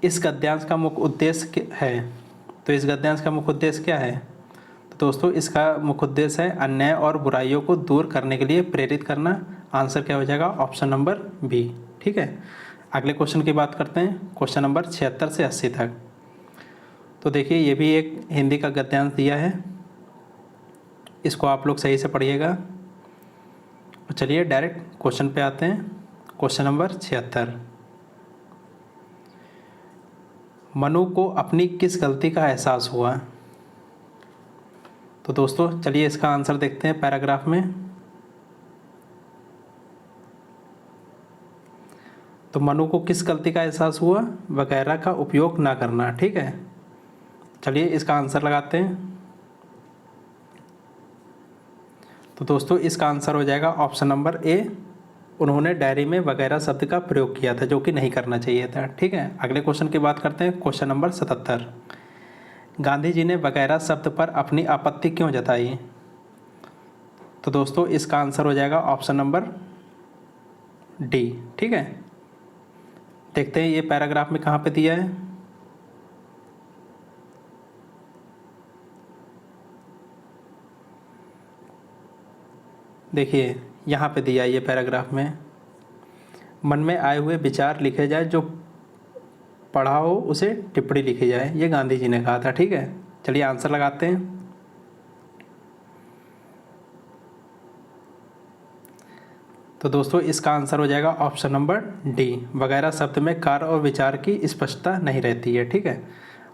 [SPEAKER 1] इस गद्यांश का मुख्य उद्देश्य है? तो इस गद्यांश का मुख्य उद्देश्य क्या है? तो दोस्तों इसका मुख्य उद्देश्य है अन्याय और बुराइयों को दूर करने के लिए प्रेरित करना। आंसर क्या हो जाएगा? Option number B. ठीक है, अगले क्वेश्चन की बात करते हैं। क्वेश्चन नंबर 76 से 80 तक। तो देखिए ये भी एक हिंदी का गद्यांश दिया है, इसको आप लोग सही से पढ़िएगा। तो चलिए डायरेक्ट क्वेश्चन पे आते हैं। क्वेश्चन नंबर 76, मनु को अपनी किस गलती का एहसास हुआ? तो दोस्तों चलिए इसका आंसर देखते हैं पैराग्राफ में। तो मनु को किस गलती का एहसास हुआ? वगैरह का उपयोग ना करना। ठीक है, चलिए इसका आंसर लगाते हैं। तो दोस्तों इसका आंसर हो जाएगा ऑप्शन नंबर ए, उन्होंने डायरी में वगैरह शब्द का प्रयोग किया था जो कि नहीं करना चाहिए था। ठीक है, अगले क्वेश्चन की बात करते हैं। क्वेश्चन नंबर 77, गांधी जी ने वगैरह शब्द पर अपनी आपत्ति क्यों जताई? तो दोस्तों इसका आंसर हो जाएगा ऑप्शन नंबर डी। ठीक है, देखते हैं ये पैराग्राफ में कहाँ पे दिया है। देखिए यहाँ पे दिया है ये पैराग्राफ में, मन में आए हुए विचार लिखे जाए, जो पढ़ा हो उसे टिप्पणी लिखी जाए, ये गांधी जी ने कहा था। ठीक है, चलिए आंसर लगाते हैं। तो दोस्तों इसका आंसर हो जाएगा ऑप्शन नंबर डी, वगैरह शब्द में कार्य और विचार की स्पष्टता नहीं रहती है। ठीक है,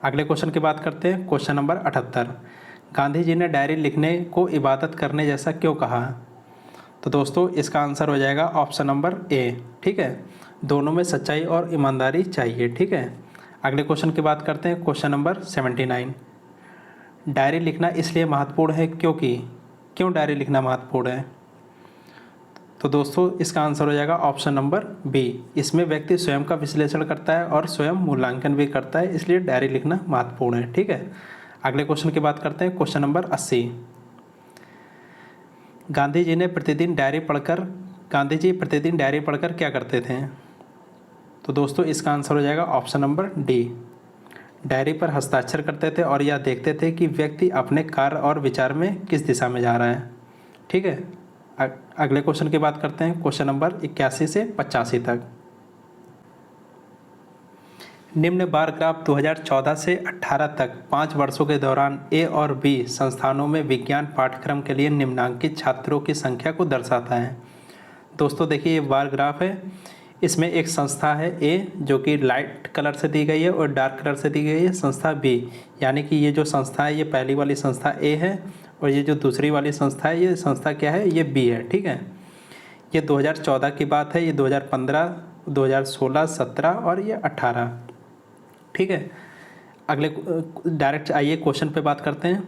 [SPEAKER 1] अगले क्वेश्चन की बात करते हैं। क्वेश्चन नंबर 78, गांधी जी ने डायरी लिखने को इबादत करने जैसा क्यों कहा? तो दोस्तों इसका आंसर हो जाएगा ऑप्शन नंबर ए। ठीक है, दोनों में सच्चाई और ईमानदारी चाहिए। ठीक है, अगले क्वेश्चन की बात करते हैं। क्वेश्चन नंबर 79, डायरी लिखना इसलिए महत्वपूर्ण है क्योंकि, क्यों डायरी लिखना महत्वपूर्ण है? तो दोस्तों इसका आंसर हो जाएगा ऑप्शन नंबर बी, इसमें व्यक्ति स्वयं का विश्लेषण करता है और स्वयं मूल्यांकन भी करता है, इसलिए डायरी लिखना महत्वपूर्ण है। ठीक है, अगले क्वेश्चन की बात करते हैं। क्वेश्चन नंबर 80, गांधी जी प्रतिदिन डायरी पढ़कर क्या करते थे? तो दोस्तों इसका आंसर हो जाएगा ऑप्शन नंबर डी, डायरी पर हस्ताक्षर करते थे और यह देखते थे कि व्यक्ति अपने कार्य और विचार में किस दिशा में जा रहा है। ठीक है, अगले क्वेश्चन की बात करते हैं। क्वेश्चन नंबर 81 से 85 तक। निम्न बार ग्राफ 2014 से 18 तक 5 वर्षों के दौरान ए और बी संस्थानों में विज्ञान पाठ्यक्रम के लिए निम्नांकित छात्रों की संख्या को दर्शाता है। दोस्तों देखिए ये बार ग्राफ है, इसमें एक संस्था है ए जो कि लाइट कलर से दी गई है और डार्क कलर से दी गई है संस्था बी, यानी कि ये जो संस्था है ये पहली वाली संस्था ए है और ये जो दूसरी वाली संस्था है ये संस्था क्या है? ये बी है। ठीक है, ये 2014 की बात है, ये 2015, 2016, 17 और ये 18। ठीक है, अगले डायरेक्ट आइए क्वेश्चन पे बात करते हैं।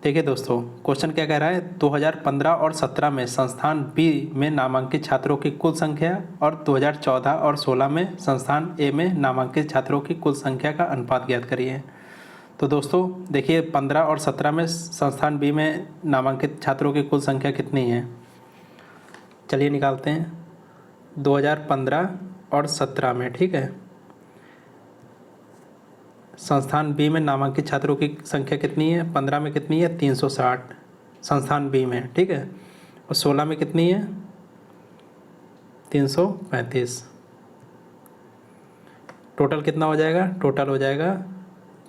[SPEAKER 1] देखिए दोस्तों क्वेश्चन क्या कह रहा है, 2015 और 17 में संस्थान बी में नामांकित छात्रों की कुल संख्या और 2014 और 16 में संस्थान ए में नामांकित छात्रों की कुल संख्या का अनुपात ज्ञात करिए। तो दोस्तों देखिए 15 और 17 में संस्थान बी में नामांकित छात्रों की कुल संख्या कितनी है? चलिए निकालते हैं। 2015 और 17 में, ठीक है, संस्थान बी में नामांकित छात्रों की संख्या कितनी है? 15 में कितनी है? 360 संस्थान बी में। ठीक है, और 16 में कितनी है? 335। टोटल कितना हो जाएगा? टोटल हो जाएगा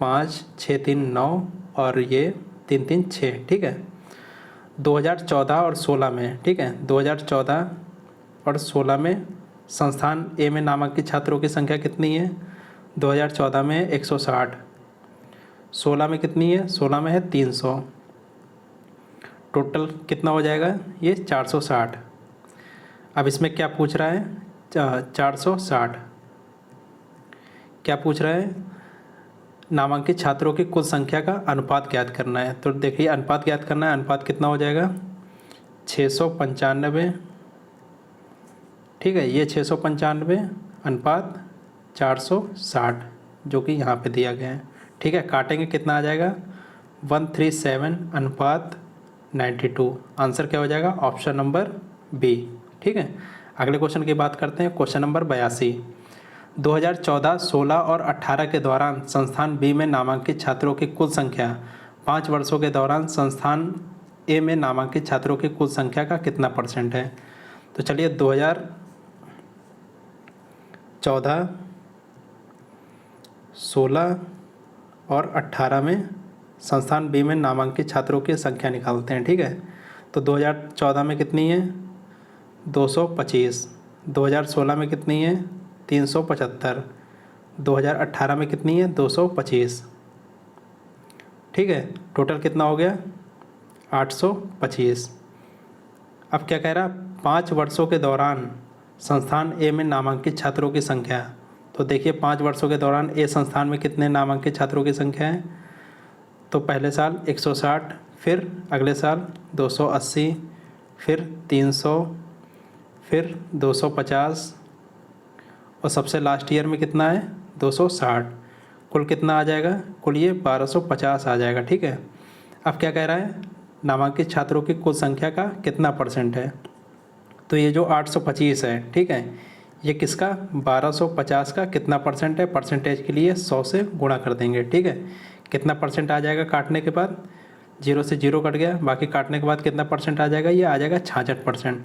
[SPEAKER 1] 5, 6, 3, 9 और ये 3, 3, 6। ठीक है, 2014 और 16 में, ठीक है, 2014 और 16 में संस्थान ए में नामांकित छात्रों की संख्या कितनी है? 2014 में 160। 16 में कितनी है? 16 में है 300। टोटल कितना हो जाएगा ये? 460। अब इसमें क्या पूछ रहा है? 460 क्या पूछ रहा है? नामांकित छात्रों की कुल संख्या का अनुपात ज्ञात करना है। तो देखिए अनुपात ज्ञात करना है। अनुपात कितना हो जाएगा? 695। ठीक है, ये 695 अनुपात 460 जो कि यहाँ पे दिया गया है। ठीक है, काटेंगे कितना आ जाएगा? 137 अनुपात 92। आंसर क्या हो जाएगा? Option number B. ठीक है, अगले क्वेश्चन की बात करते हैं। Question number 82। 2014, 16 और 18 के दौरान संस्थान बी में नामांकित छात्रों की कुल संख्या 5 वर्षों के दौरान संस्थान ए में नामांकित छात्रों की कुल संख्या का कितना % है? तो चलिए 2014, 16 और 18 में संस्थान बी में नामांकित छात्रों की संख्या निकालते हैं। ठीक है, तो 2014 में कितनी है? 225। 2016 में कितनी है? 375। 2018 में कितनी है? 225। ठीक है, टोटल कितना हो गया? 825। अब क्या कह रहा है? 5 वर्षों के दौरान संस्थान ए में नामांकित छात्रों की संख्या। तो देखिए 5 वर्षों के दौरान ए संस्थान में कितने नामांकित छात्रों की संख्या है? तो पहले साल 160, फिर अगले साल 280, फिर 300, फिर 250 और सबसे लास्ट ईयर में कितना है? 260। कुल कितना आ जाएगा? कुल ये 1250 आ जाएगा। ठीक है, अब क्या कह रहा है? नामांकित छात्रों की कुल संख्या का कितना % है? तो ये जो 825 है, ठीक है, ये किसका? 1250 का कितना % है? परसेंटेज के लिए 100 से गुणा कर देंगे। ठीक है, कितना % आ जाएगा काटने के बाद? 0 से 0 कट गया, बाकी काटने के बाद कितना % आ जाएगा? ये आ जाएगा 66%।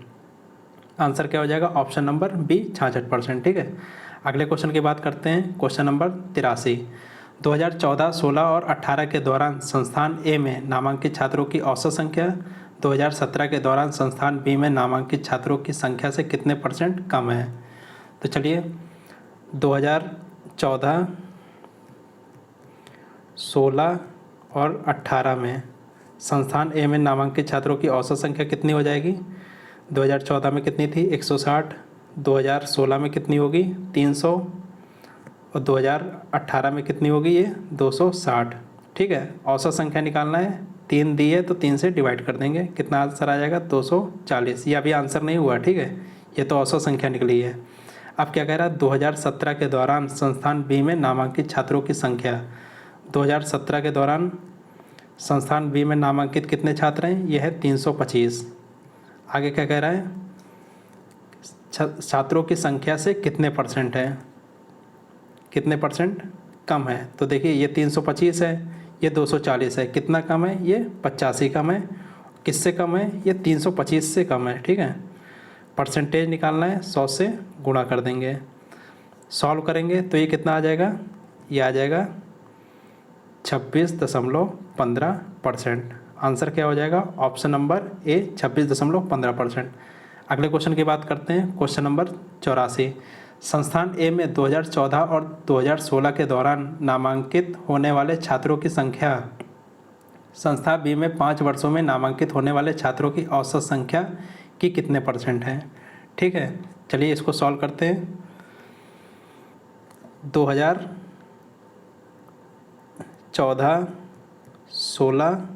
[SPEAKER 1] आंसर क्या हो जाएगा? Option number B, 66%। ठीक है, अगले क्वेश्चन की बात करते हैं। Question number 83। 2014, 16 और 18 के दौरान संस्थान ए में नामांकित छात्रों की औसत संख्या 2017 के दौरान संस्थान बी में नामांकित छात्रों की संख्या से कितने % कम है? तो चलिए 2014, 16 और 18 में संस्थान ए में नामांकित छात्रों की औसत संख्या कितनी हो जाएगी? 2014 में कितनी थी? 160। 2016 में कितनी होगी? 300 और 2018 में कितनी होगी? ये 260। ठीक है, औसत संख्या निकालना है। 3 दी है तो 3 से डिवाइड कर देंगे, कितना आंसर आ जाएगा? 240। ये अभी आंसर नहीं हुआ। ठीक है, ये तो औसत संख्या निकली है। अब क्या कह रहा है? 2017 के दौरान संस्थान बी में नामांकित छात्रों की संख्या। 2017 के दौरान संस्थान बी में नामांकित कितने छात्र हैं? यह है 325। आगे क्या कह रहा है? छात्रों की संख्या से कितने % है? कितने % कम है? तो देखिए ये 325 है, ये 240 है, कितना कम है? ये 85 कम है। किससे कम है? ये 325 से कम है। ठीक है, परसेंटेज निकालना है, 100 से गुणा कर देंगे, सॉल्व करेंगे तो ये कितना आ जाएगा? ये आ जाएगा 26.15%। आंसर क्या हो जाएगा? ऑप्शन नंबर ए, 26.15%। अगले क्वेश्चन की बात करते हैं। Question number 84। संस्थान ए में 2014 और 2016 के दौरान नामांकित होने वाले छात्रों की संख्या संस्था बी में 5 वर्षों में नामांकित होने वाले छात्रों की औसत संख्या की कितने % है? ठीक है, चलिए इसको सॉल्व करते हैं। 2014, 16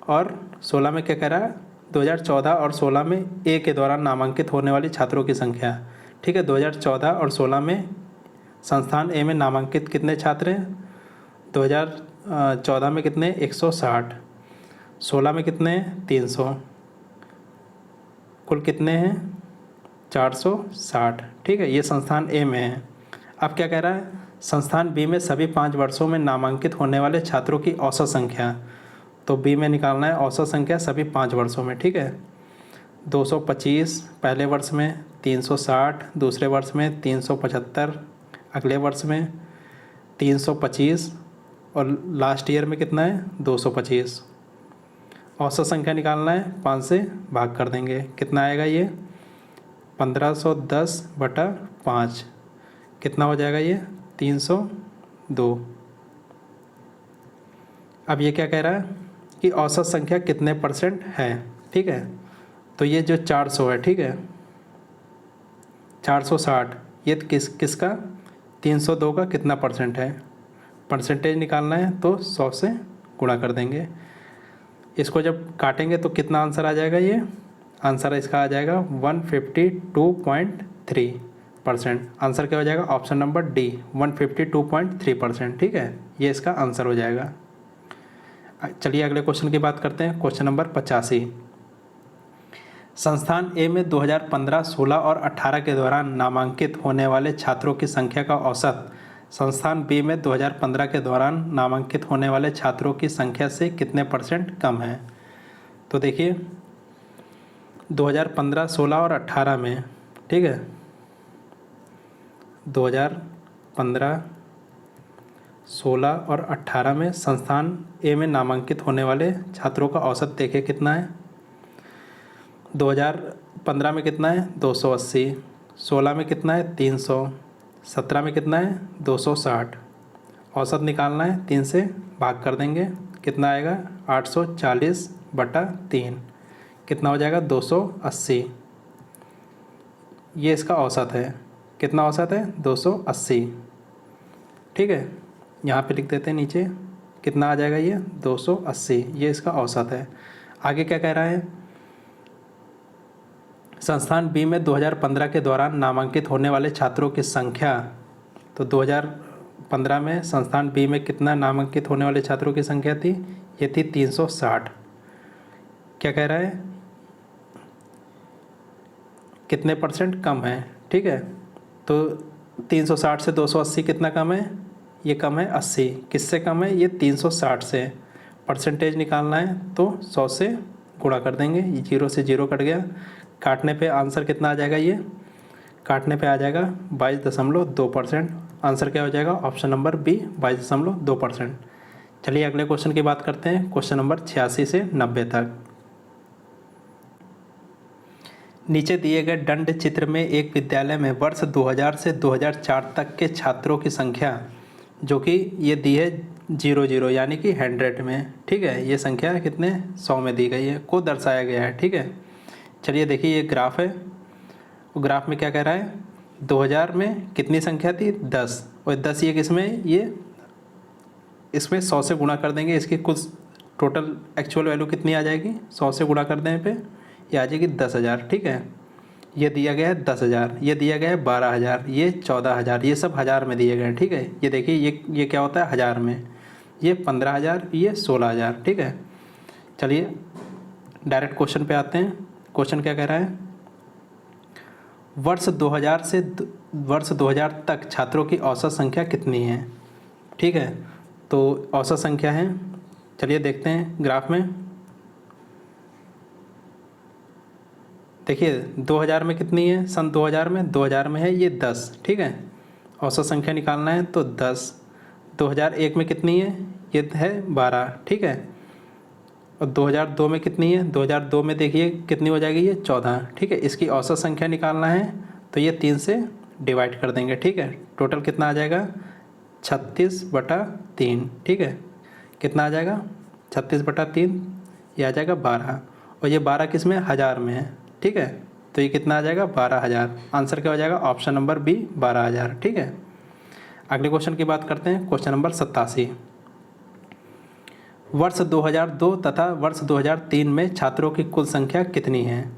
[SPEAKER 1] और 16 में क्या कह रहा है? 2014 और 16 में ए के दौरान नामांकित होने वाली छात्रों की संख्या। ठीक है, 2014 और 16 में संस्थान ए में नामांकित कितने छात्र हैं? 2014 में कितने? 160। 16 में कितने? 300। कुल कितने हैं? 460। ठीक है, ये संस्थान ए में है। अब क्या कह रहा है? संस्थान बी में सभी 5 वर्षों में नामांकित होने वाले छात्रों की औसत संख्या। तो बी में निकालना है औसत संख्या सभी 5 वर्षों में। ठीक है, 225 पहले वर्ष में, 360 दूसरे वर्ष में, 375 अगले वर्ष में, 325 और लास्ट ईयर में कितना है? 225। औसत संख्या निकालना है, 5 से भाग कर देंगे, कितना आएगा? ये 1510/5। 5, कितना हो जाएगा ये 302। अब ये क्या कह रहा है कि औसत संख्या कितने परसेंट है, ठीक है। तो ये जो 400 है, ठीक है, 460, ये किसका 302 का कितना परसेंट है, परसेंटेज निकालना है तो 100 से गुणा कर देंगे। इसको जब काटेंगे तो कितना आंसर आ जाएगा, ये आंसर इसका आ जाएगा 152.3%। आंसर क्या हो जाएगा, ऑप्शन नंबर डी 152.3%, ठीक है, ये इसका आंसर हो जाएगा। चलिए अगले क्वेश्चन की बात करते हैं। क्वेश्चन नंबर 85, संस्थान ए में 2015, 16 और 18 के दौरान नामांकित होने वाले छात्रों की संख्या का औसत संस्थान बी में 2015 के दौरान नामांकित होने वाले छात्रों की संख्या से कितने परसेंट कम है। तो देखिए 2015, 16 और 18 में, ठीक है, 2015, 16 और 18 में संस्थान ए में नामांकित होने वाले छात्रों का औसत देखिए कितना है। 2015 में कितना है 280, 16 में कितना है 300, 17 में कितना है 260। औसत निकालना है, 3 से भाग कर देंगे, कितना आएगा 840/3, कितना हो जाएगा 280। ये इसका औसत है, कितना औसत है 280, ठीक है। यहाँ पे लिख देते हैं नीचे, कितना आ जाएगा ये 280, ये इसका औसत है। आगे क्या कह रहा है, संस्थान बी में 2015 के दौरान नामांकित होने वाले छात्रों की संख्या। तो 2015 में संस्थान बी में कितना नामांकित होने वाले छात्रों की संख्या थी, ये थी 360। क्या कह रहा है, कितने परसेंट कम है, ठीक है। तो 360 से 280 कितना कम है, ये कम है 80। किससे कम है, ये 360 से। परसेंटेज निकालना है तो 100 से गुणा कर देंगे, 0 से 0 कट गया, काटने पे आंसर कितना आ जाएगा, ये काटने पे आ जाएगा 22.2%। आंसर क्या हो जाएगा, ऑप्शन नंबर बी 22.2%। चलिए अगले क्वेश्चन की बात करते हैं। क्वेश्चन नंबर 86 से 90 तक। नीचे दिए गए दंड चित्र में एक विद्यालय में वर्ष 2000 से 2004 तक के छात्रों की संख्या, जो कि ये दी है 00 यानी कि 100 में, ठीक है, ये संख्या कितने 100 में दी गई है, को दर्शाया गया है, ठीक है। चलिए देखिए ये ग्राफ है, वो ग्राफ में क्या कह रहा है, 2000 में कितनी संख्या थी 10, और 10 ये किसमें, ये इसमें 100 से गुणा कर देंगे, इसकी कुछ टोटल एक्चुअल वैल्यू कितनी आ जाएगी, 100 से गुणा कर देने पे ये आ जाएगी 10,000, ठीक है। ये दिया गया है 10,000, ये दिया गया है 12,000, ये 14,000, ये सब हज़ार में दिए गए हैं, ठीक है। ये देखिए ये क्या होता है हज़ार में, ये 15,000, ये 16,000, ठीक है। चलिए डायरेक्ट क्वेश्चन पे आते हैं। क्वेश्चन क्या कह रहा है, वर्ष 2000 से वर्ष 2000 तक छात्रों की औसत संख्या कितनी है, ठीक है। तो औसत संख्या है, चलिए देखते हैं ग्राफ में। देखिए 2000 में कितनी है, सन 2000 में है ये 10, ठीक है। औसत संख्या निकालना है तो 10। 2001 में कितनी है, ये है 12, ठीक है। और 2002 में कितनी है, 2002 में देखिए कितनी हो जाएगी, ये 14, ठीक है। इसकी औसत संख्या निकालना है तो ये 3 से डिवाइड कर देंगे, ठीक है। टोटल कितना आ जाएगा 36/3, ठीक है। कितना आ जाएगा 36/3, ये आ जाएगा 12, और ये 12 किस में, हज़ार में है, ठीक है। तो ये कितना आ जाएगा 12,000। आंसर क्या हो जाएगा, ऑप्शन नंबर बी 12,000, ठीक है। अगले क्वेश्चन की बात करते हैं। क्वेश्चन नंबर 87, वर्ष 2002 तथा वर्ष 2003 में छात्रों की कुल संख्या कितनी है।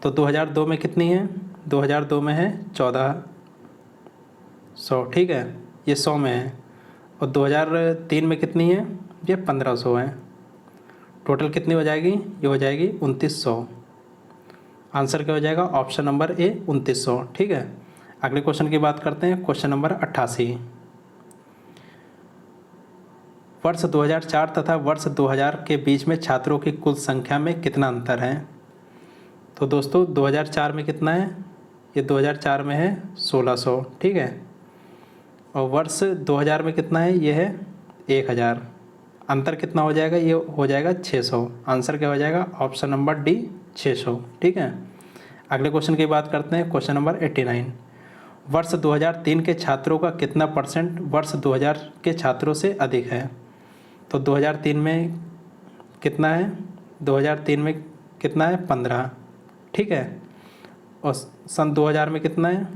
[SPEAKER 1] तो 2002 में कितनी है, 2002 में है 1400, ठीक है, ये 100 में है। और 2003 में कितनी है, ये 1500 है। टोटल कितनी हो जाएगी, ये हो जाएगी 2900। आंसर क्या हो जाएगा, ऑप्शन नंबर ए 2900, ठीक है। अगले क्वेश्चन की बात करते हैं। क्वेश्चन नंबर 88, वर्ष 2004 तथा वर्ष 2000 के बीच में छात्रों की कुल संख्या में कितना अंतर है। तो दोस्तों 2004 में कितना है, ये 2004 में है 1600, ठीक है। और वर्ष 2000 में कितना है, ये है 1000। अंतर कितना हो जाएगा, ये हो जाएगा 600। आंसर क्या हो जाएगा, ऑप्शन नंबर डी 600, ठीक है। अगले क्वेश्चन की बात करते हैं। क्वेश्चन नंबर 89, वर्ष 2003 के छात्रों का कितना % वर्ष 2000 के छात्रों से अधिक है? तो 2003 में कितना है? 2003 में कितना है? 15, ठीक है। और सन 2000 में कितना है?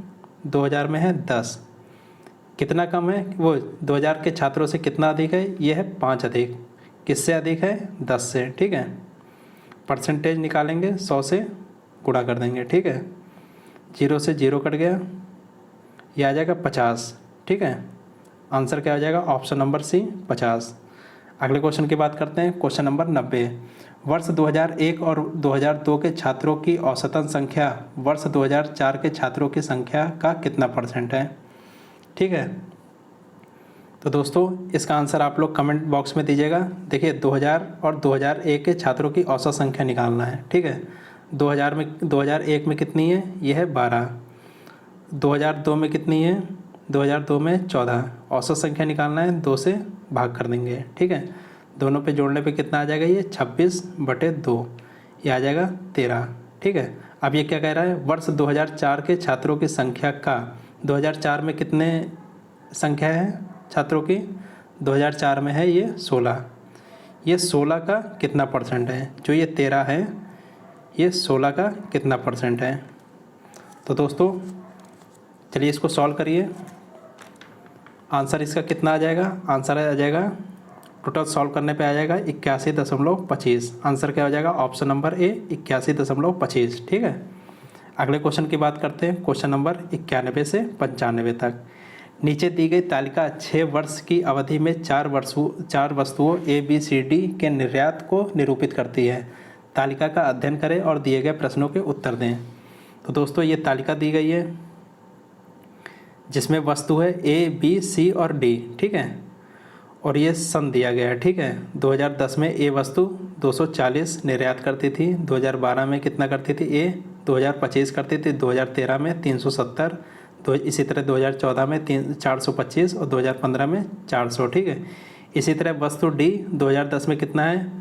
[SPEAKER 1] 2000 में है 10। कितना कम है? वो 2000 के छात्रों से कितना अधिक है? ये है 5 अधिक। किससे अधिक है? 10 से, ठीक है। परसेंटेज निकालेंगे, 100 से गुणा कर देंगे, ठीक है। 0 से 0 कट गया, ये आ जाएगा 50, ठीक है। आंसर क्या आ जाएगा? Option number C 50। अगले क्वेश्चन की बात करते हैं, क्वेश्चन नंबर 90। वर्ष 2001 और 2002 के छात्रों की औसतन संख्या वर्ष 2004 के छात्रों की संख्या का कितना % है? ठीक है। तो दोस्तों इसका आंसर आप लोग कमेंट बॉक्स में दीजिएगा। देखिए 2000 और 2001 के छात्रों की औसत संख्या निकालना है, ठीक है। 2001 में कितनी है? ये है 12। 2002 में कितनी है? 2002 में 14। औसत संख्या निकालना है, 2 से भाग कर देंगे, ठीक है। दोनों पे जोड़ने पे कितना आ जाएगा? ये 26/2, ये आ जाएगा 13, ठीक है। अब ये क्या कह रहा है? वर्ष 2004 के छात्रों की संख्या का 2004 में कितने संख्या है छात्रों की? 2004 में है ये 16। ये 16 का कितना % है? जो ये 13 है, ये 16 का कितना % है? तो दोस्तों चलिए इसको सॉल्व करिए। आंसर इसका कितना आ जाएगा? आंसर आ जाएगा, टोटल सॉल्व करने पे आ जाएगा 81.25। आंसर क्या हो जाएगा? ऑप्शन नंबर ए 81.25, ठीक है। अगले क्वेश्चन की बात करते हैं, क्वेश्चन नंबर 91 से 95 तक। नीचे दी गई तालिका 6 वर्ष की अवधि में 4 वस्तुओं ABCD के निर्यात को निरूपित करती है। तालिका का अध्ययन करें और दिए गए प्रश्नों के उत्तर दें। तो दोस्तों ये तालिका दी गई है जिसमें वस्तु है A, B, C और D, ठीक है। और ये सन दिया गया है, ठीक है। 2010 में A वस्तु 240 निर्यात करती थी, 2012 में कितना करती थी A? 2025 करती थी, 2013 में 370, तो इसी तरह 2014 में 425 और 2015 में 400, ठीक है। इसी तरह वस्तु D 2010 में कितना है?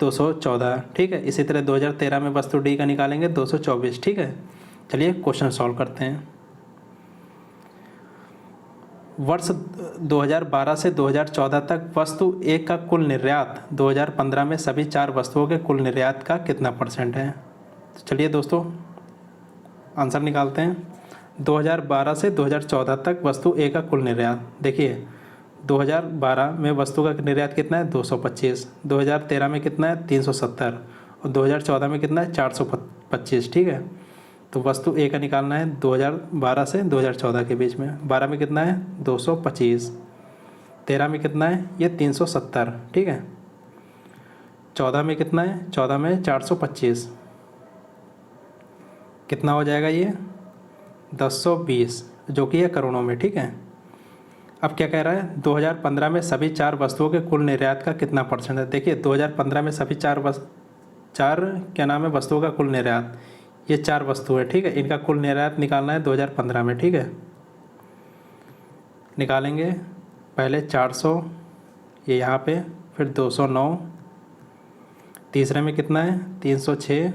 [SPEAKER 1] 214, ठीक है। इसी तरह 2013 में वस्तु D का निकालेंगे 224, ठीक है। चलिए क्वेश्चन सॉल्व करते हैं। वर्ष 2012 से 2014 तक वस्तु A का कुल निर्यात 2015 में सभी 4 वस्तुओं के कुल निर्यात का कितना % है? तो चलिए दोस्तों आंसर निकालते हैं। 2012 से 2014 तक वस्तु A का कुल निर्यात, देखिए 2012 में वस्तु का निर्यात कितना है? 225, 2013 में कितना है? 370 और 2014 में कितना है? 425, ठीक है। तो वस्तु A का निकालना है 2012 से 2014 के बीच में। 12 में कितना है? 225, 13 में कितना है? ये 370, ठीक है। 14 में कितना है? 14 में 425, कितना हो जाएगा ये? 1020, जो कि है करोड़ों में, ठीक है। अब क्या कह रहा है? 2015 में सभी 4 वस्तुओं के कुल निर्यात का कितना % है? देखिए 2015 में सभी 4 क्या नाम है वस्तुओं का कुल निर्यात, ये 4 वस्तु है, ठीक है। इनका कुल निर्यात निकालना है 2015 में, ठीक है। निकालेंगे पहले 400, ये यहाँ पे, फिर 209, तीसरे में कितना है? 306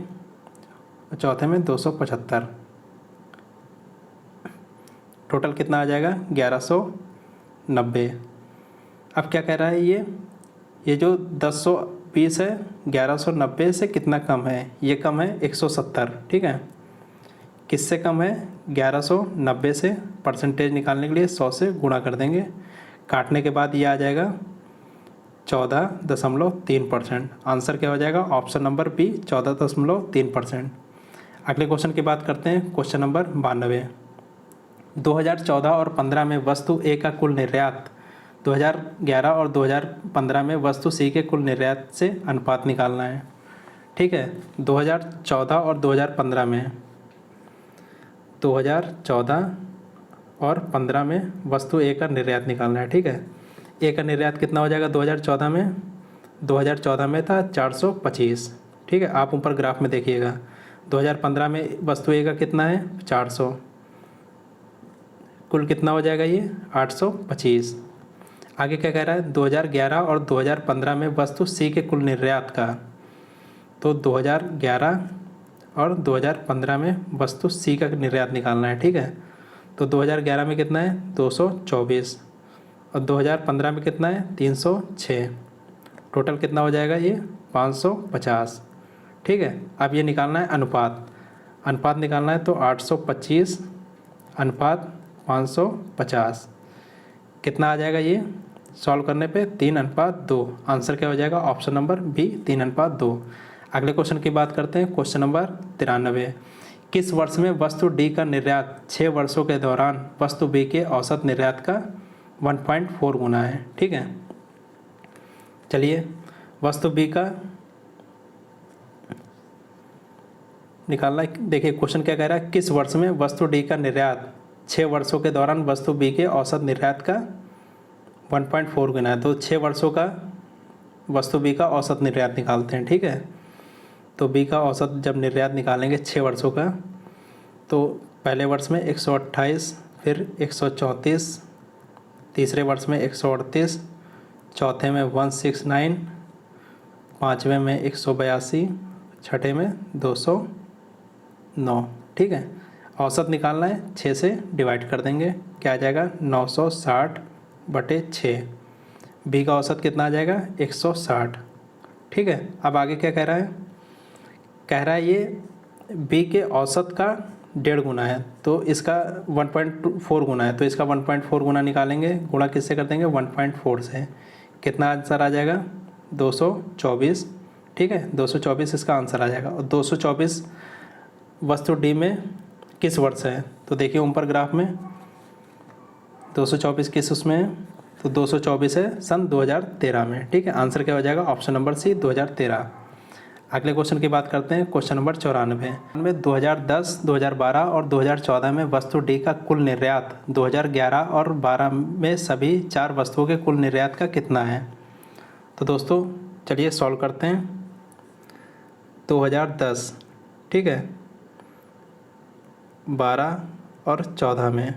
[SPEAKER 1] और चौथे में 275। टोटल कितना आ जाएगा? 1190। अब क्या कह रहा है? ये जो 1020 है 1190 से कितना कम है? ये कम है 170, ठीक है। किससे कम है? 1190 से। परसेंटेज निकालने के लिए 100 से गुणा कर देंगे, काटने के बाद ये आ जाएगा 14.3%। आंसर क्या हो जाएगा? Option number B 14.3%। अगले क्वेश्चन की बात करते हैं, क्वेश्चन नंबर 92। 2014 और 15 में वस्तु ए का कुल निर्यात 2011 और 2015 में वस्तु सी के कुल निर्यात से अनुपात निकालना है, ठीक है। 2014 और 2015 में 2014 और 15 में वस्तु ए का निर्यात निकालना है, ठीक है। ए का निर्यात कितना हो जाएगा? 2014 में था 425, ठीक है। आप ऊपर ग्राफ में देखिएगा। 2015 में वस्तु ए का कितना है? 400, कुल कितना हो जाएगा? ये 825। आगे क्या कह रहा है? 2011 और 2015 में वस्तु सी के कुल निर्यात का, तो 2011 और 2015 में वस्तु सी का निर्यात निकालना है, ठीक है। तो 2011 में कितना है 224 और 2015 में कितना है 306। टोटल कितना हो जाएगा ये 550। ठीक है, अब ये निकालना है अनुपात। अनुपात निकालना है तो 825 अनुपात 550 कितना आ जाएगा ये सॉल्व करने पे 3:2। आंसर क्या हो जाएगा ऑप्शन नंबर बी 3:2। अगले क्वेश्चन की बात करते हैं, क्वेश्चन नंबर 93। किस वर्ष में वस्तु डी का निर्यात 6 वर्षों के दौरान वस्तु बी के औसत निर्यात का 1.4 गुना है। ठीक है, चलिए वस्तु बी का निकालना। देखिए क्वेश्चन क्या कह रहा है, किस वर्ष में वस्तु डी का निर्यात 6 वर्षों के दौरान वस्तु बी के औसत निर्यात का 1.4 गुना है। तो 6 वर्षों का वस्तु बी का औसत निर्यात निकालते हैं। ठीक है, तो बी का औसत जब निर्यात निकालेंगे 6 वर्षों का, तो पहले वर्ष में 128, फिर 134, तीसरे वर्ष में 138, चौथे में 169, पाँचवें में 182, छठे में 209। ठीक है, औसत निकालना है, 6 से डिवाइड कर देंगे, क्या आ जाएगा 960/6। बी का औसत कितना आ जाएगा 160। ठीक है, अब आगे क्या कह रहा है, कह रहा है ये बी के औसत का 1.5 गुना है, तो इसका 1.4 गुना है, तो इसका 1.4 गुना निकालेंगे। गुणा किससे कर देंगे 1.4 से। कितना आंसर आ जाएगा 224। ठीक है, 224 इसका आंसर आ जाएगा। और 224 वस्तु डी में किस वर्ष है, तो देखिए ऊपर ग्राफ में 224 किस उसमें है, तो 224 है सन 2013 में। ठीक है, आंसर क्या हो जाएगा ऑप्शन नंबर सी 2013। अगले क्वेश्चन की बात करते हैं, क्वेश्चन नंबर 94 में 2010, 2012 और 2014 में वस्तु डी का कुल निर्यात 2011 और 12 में सभी 4 वस्तुओं के कुल निर्यात का कितना है। तो दोस्तों चलिए सॉल्व करते हैं। 2010, ठीक है, 12 और 14 में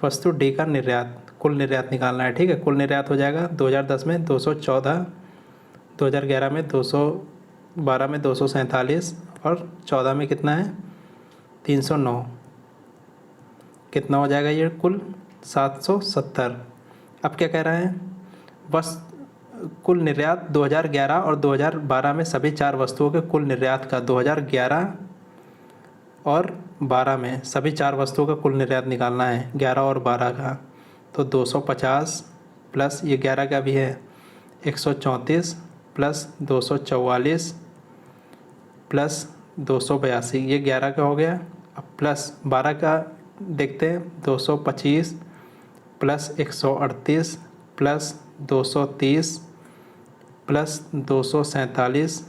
[SPEAKER 1] वस्तु डी का निर्यात कुल निर्यात निकालना है। ठीक है, कुल निर्यात हो जाएगा 2010 में 214, 2011 में 212 में 247 और 14 में कितना है 309। कितना हो जाएगा ये कुल 770। अब क्या कह रहा है, बस कुल निर्यात 2011 और 2012 में सभी 4 वस्तुओं के कुल निर्यात का 2011 और 12 में सभी 4 वस्तुओं का कुल निर्यात निकालना है, 11 और 12 का। तो 250 प्लस ये 11 का भी है 134 प्लस 244 प्लस 282, ये 11 का हो गया। अब प्लस 12 का देखते हैं 225 प्लस 138 प्लस 230 प्लस 247।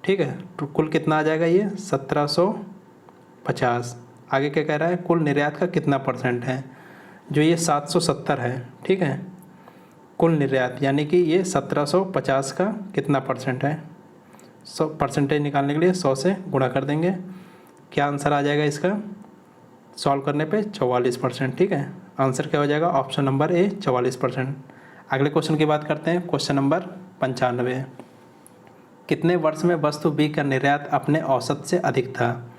[SPEAKER 1] ठीक है, तो कुल कितना आ जाएगा ये 1750। आगे क्या कह रहा है, कुल निर्यात का कितना परसेंट है, जो ये 770 है। ठीक है, कुल निर्यात यानी कि ये 1750 का कितना परसेंट है। 100 परसेंटेज निकालने के लिए 100 से गुणा कर देंगे, क्या आंसर आ जाएगा इसका सॉल्व करने पे 44%। ठीक है, आंसर क्या हो जाएगा ऑप्शन नंबर ए 44%। अगले क्वेश्चन की बात करते हैं, क्वेश्चन नंबर 95। कितने वर्ष में वस्तु बी का निर्यात अपने औसत से अधिक था।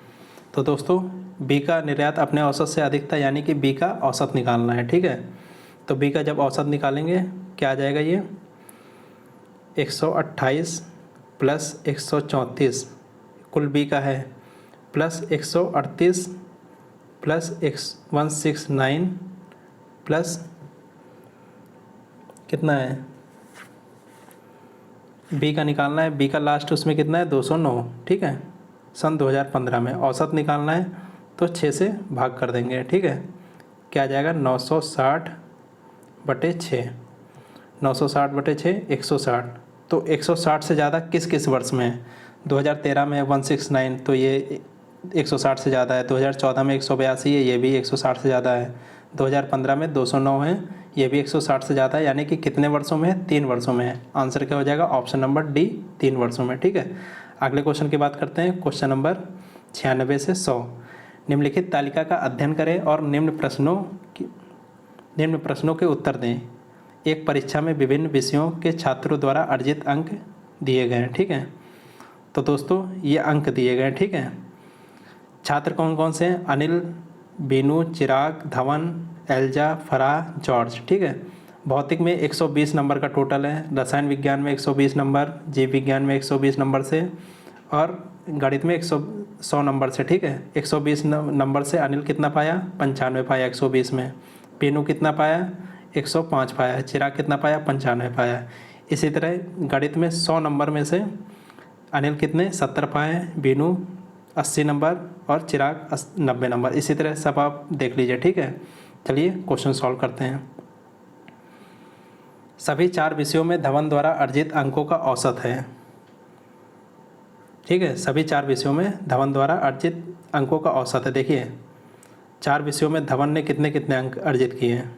[SPEAKER 1] तो दोस्तों बी का निर्यात अपने औसत से अधिक था, यानी कि बी का औसत निकालना है। ठीक है, तो बी का जब औसत निकालेंगे क्या आ जाएगा ये 128 प्लस 134 कुल बी का है, प्लस 138 प्लस 169 प्लस कितना है बी का निकालना है। बी का लास्ट उसमें कितना है 209। ठीक है, सन 2015 में औसत निकालना है तो 6 से भाग कर देंगे। ठीक है, क्या आ जाएगा 960/6। 960/6 160। तो 160 से ज़्यादा किस किस वर्ष में है, 2013 में 169 तो ये 160 से ज़्यादा है, 2014 में 182 है, ये भी 160 से ज़्यादा है, 2015 में 209 है, ये भी 160 से ज़्यादा है, यानी कि कितने वर्षों में है 3 वर्षों में है। आंसर क्या हो जाएगा ऑप्शन नंबर डी 3 वर्षों में। ठीक है, अगले क्वेश्चन की बात करते हैं, क्वेश्चन नंबर 96 से 100। निम्नलिखित तालिका का अध्ययन करें और निम्न प्रश्नों के उत्तर दें। एक परीक्षा में विभिन्न विषयों के छात्रों द्वारा अर्जित अंक दिए गए हैं। ठीक है, तो दोस्तों ये अंक दिए गए हैं। ठीक है, छात्र कौन कौन से हैं, अनिल बीनू, चिराग, धवन, एल्जा, फराह, जॉर्ज। ठीक है, भौतिक में 120 नंबर का टोटल है, रसायन विज्ञान में 120 नंबर, जीव विज्ञान में 120 नंबर से और गणित में 100 नंबर से। ठीक है, 120 नंबर से अनिल कितना पाया? 95 पाया 120 में। बीनू कितना पाया? 105 पाया। चिराग कितना पाया? 95 पाया। इसी तरह गणित में 100 नंबर में से अनिल कितने? 70 पाए, बीनू 80 नंबर और चिराग 90 नंबर। इसी तरह सब आप देख लीजिए। ठीक है, चलिए क्वेश्चन सॉल्व करते हैं। सभी 4 विषयों में धवन द्वारा अर्जित अंकों का औसत है। ठीक है, सभी 4 विषयों में धवन द्वारा अर्जित अंकों का औसत है। देखिए 4 विषयों में धवन ने कितने कितने अंक अर्जित किए हैं,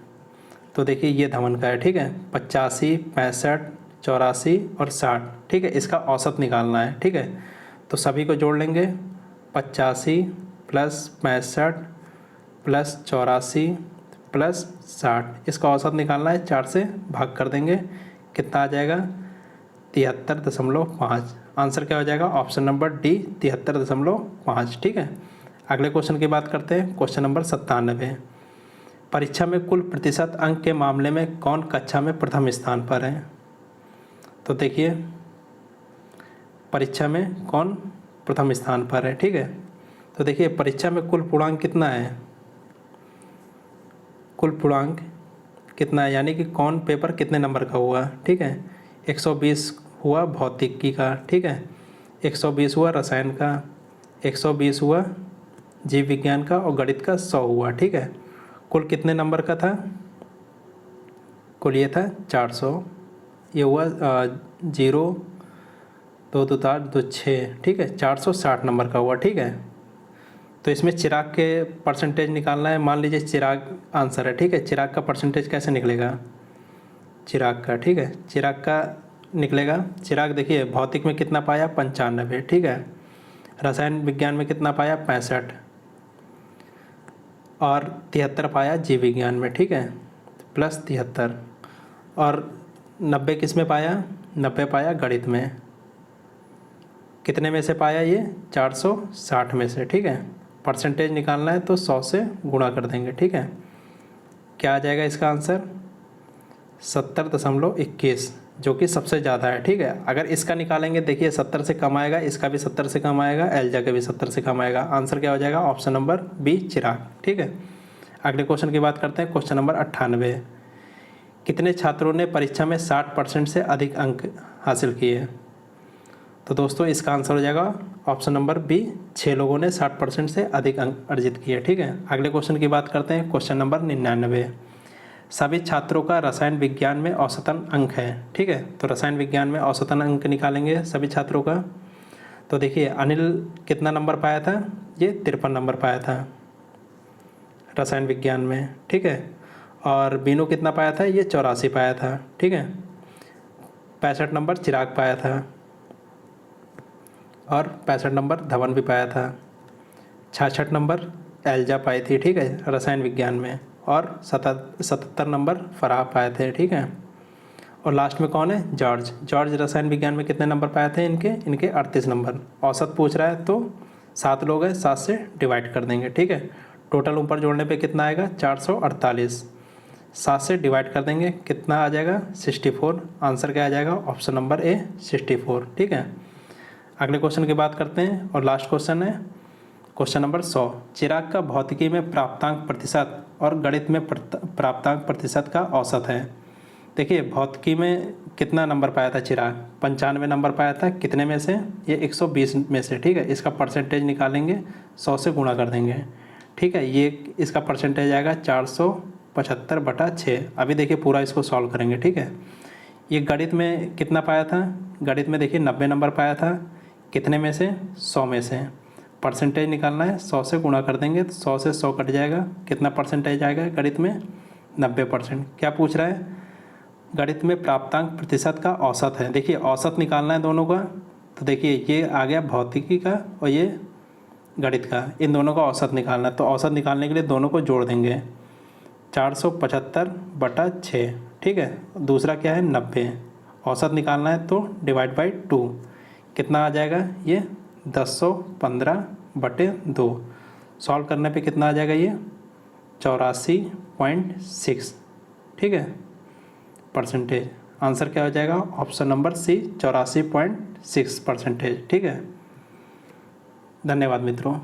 [SPEAKER 1] तो देखिए ये धवन का है। ठीक है, 85, 65, 84 और 60। ठीक है, इसका औसत निकालना है। ठीक है, तो सभी को जोड़ लेंगे, 85 प्लस 65 प्लस 84 प्लस 60। इसका औसत निकालना है, 4 से भाग कर देंगे, कितना आ जाएगा? 73.5। आंसर क्या हो जाएगा? Option number D 73.5। ठीक है, अगले क्वेश्चन की बात करते हैं। Question number 97। परीक्षा में कुल प्रतिशत अंक के मामले में कौन कक्षा में प्रथम स्थान पर है? तो देखिए परीक्षा में कौन प्रथम स्थान पर है। ठीक है, तो देखिए परीक्षा में कुल पूर्णांक कितना है? कुल पूर्णांक कितना है, यानी कि कौन पेपर कितने नंबर का हुआ। ठीक है, 120 हुआ भौतिकी का। ठीक है, 120 हुआ रसायन का, 120 हुआ जीव विज्ञान का और गणित का 100 हुआ। ठीक है, कुल कितने नंबर का था? कुल ये था 400। ये हुआ 0 2 2 4 2 6। ठीक है, 460 नंबर का हुआ। ठीक है, तो इसमें चिराग के परसेंटेज निकालना है। मान लीजिए चिराग आंसर है। ठीक है, चिराग का परसेंटेज कैसे निकलेगा? चिराग का, ठीक है, चिराग का निकलेगा। चिराग देखिए भौतिक में कितना पाया? 95। ठीक है, रसायन विज्ञान में कितना पाया? 65 और 73 पाया जीव विज्ञान में। ठीक है, प्लस 73 और 90 किस में पाया? 90 पाया गणित में। कितने में से पाया? ये 460 में से। ठीक है, परसेंटेज निकालना है तो 100 से गुणा कर देंगे। ठीक है, क्या आ जाएगा इसका आंसर? 70.21, जो कि सबसे ज़्यादा है। ठीक है, अगर इसका निकालेंगे देखिए 70 से कम आएगा, इसका भी 70 से कम आएगा, एल्जा का भी 70 से कम आएगा। आंसर क्या हो जाएगा? ऑप्शन नंबर बी चिराग। ठीक है, अगले क्वेश्चन की बात करते हैं। Question number 98। कितने छात्रों ने परीक्षा में 60% से अधिक अंक हासिल किए? तो दोस्तों इसका आंसर हो जाएगा ऑप्शन नंबर बी 6 लोगों ने 60% से अधिक अंक अर्जित किए। ठीक है, अगले क्वेश्चन की बात करते हैं। Question number 99। सभी छात्रों का रसायन विज्ञान में औसतन अंक है। ठीक है, तो रसायन विज्ञान में औसतन अंक निकालेंगे सभी छात्रों का। तो देखिए अनिल कितना नंबर पाया था? ये 53 नंबर पाया था रसायन विज्ञान में। ठीक है, और बीनू कितना पाया था? ये 84 पाया था। ठीक है, 65 नंबर चिराग पाया था और 65 नंबर धवन भी पाया था। 66 नंबर एल्जा पाई थी। ठीक है, रसायन विज्ञान में, और 77 नंबर फराह पाए थे। ठीक है, और लास्ट में कौन है? जॉर्ज। जॉर्ज रसायन विज्ञान में कितने नंबर पाए थे? इनके 38 नंबर। औसत पूछ रहा है तो 7 लोग हैं, 7 से डिवाइड कर देंगे। ठीक है, टोटल ऊपर जोड़ने पे कितना आएगा? 448। 7 से डिवाइड कर देंगे, कितना आ जाएगा? 64। आंसर क्या आ जाएगा? ऑप्शन नंबर ए 64। ठीक है, अगले क्वेश्चन की बात करते हैं और लास्ट क्वेश्चन है क्वेश्चन नंबर 100। चिराग का भौतिकी में प्राप्तांक प्रतिशत और गणित में प्राप्तांक प्रतिशत का औसत है। देखिए भौतिकी में कितना नंबर पाया था चिराग? 95 नंबर पाया था। कितने में से? ये 120 में से। ठीक है, इसका परसेंटेज निकालेंगे, 100 से गुणा कर देंगे। ठीक है, ये इसका परसेंटेज आएगा 475/6। अभी देखिए पूरा इसको सॉल्व करेंगे। ठीक है, ये गणित में कितना पाया था? गणित में देखिए 90 नंबर पाया था। कितने में से? 100 में से। परसेंटेज निकालना है, 100 से गुणा कर देंगे तो 100 से 100 कट जाएगा। कितना परसेंटेज आएगा गणित में? 90%। क्या पूछ रहा है? गणित में प्राप्तांक प्रतिशत का औसत है। देखिए औसत निकालना है दोनों का, तो देखिए ये आ गया भौतिकी का और ये गणित का, इन दोनों का औसत निकालना है। तो औसत निकालने के लिए दोनों को जोड़ देंगे, 475/6। ठीक है, दूसरा क्या है? 90। औसत निकालना है तो डिवाइड बाई 2, कितना आ जाएगा? ये 1015/2। सॉल्व करने पे कितना आ जाएगा ये 84.6, ठीक है, परसेंटेज। आंसर क्या हो जाएगा ऑप्शन नंबर सी 84.6%, ठीक है। धन्यवाद मित्रों।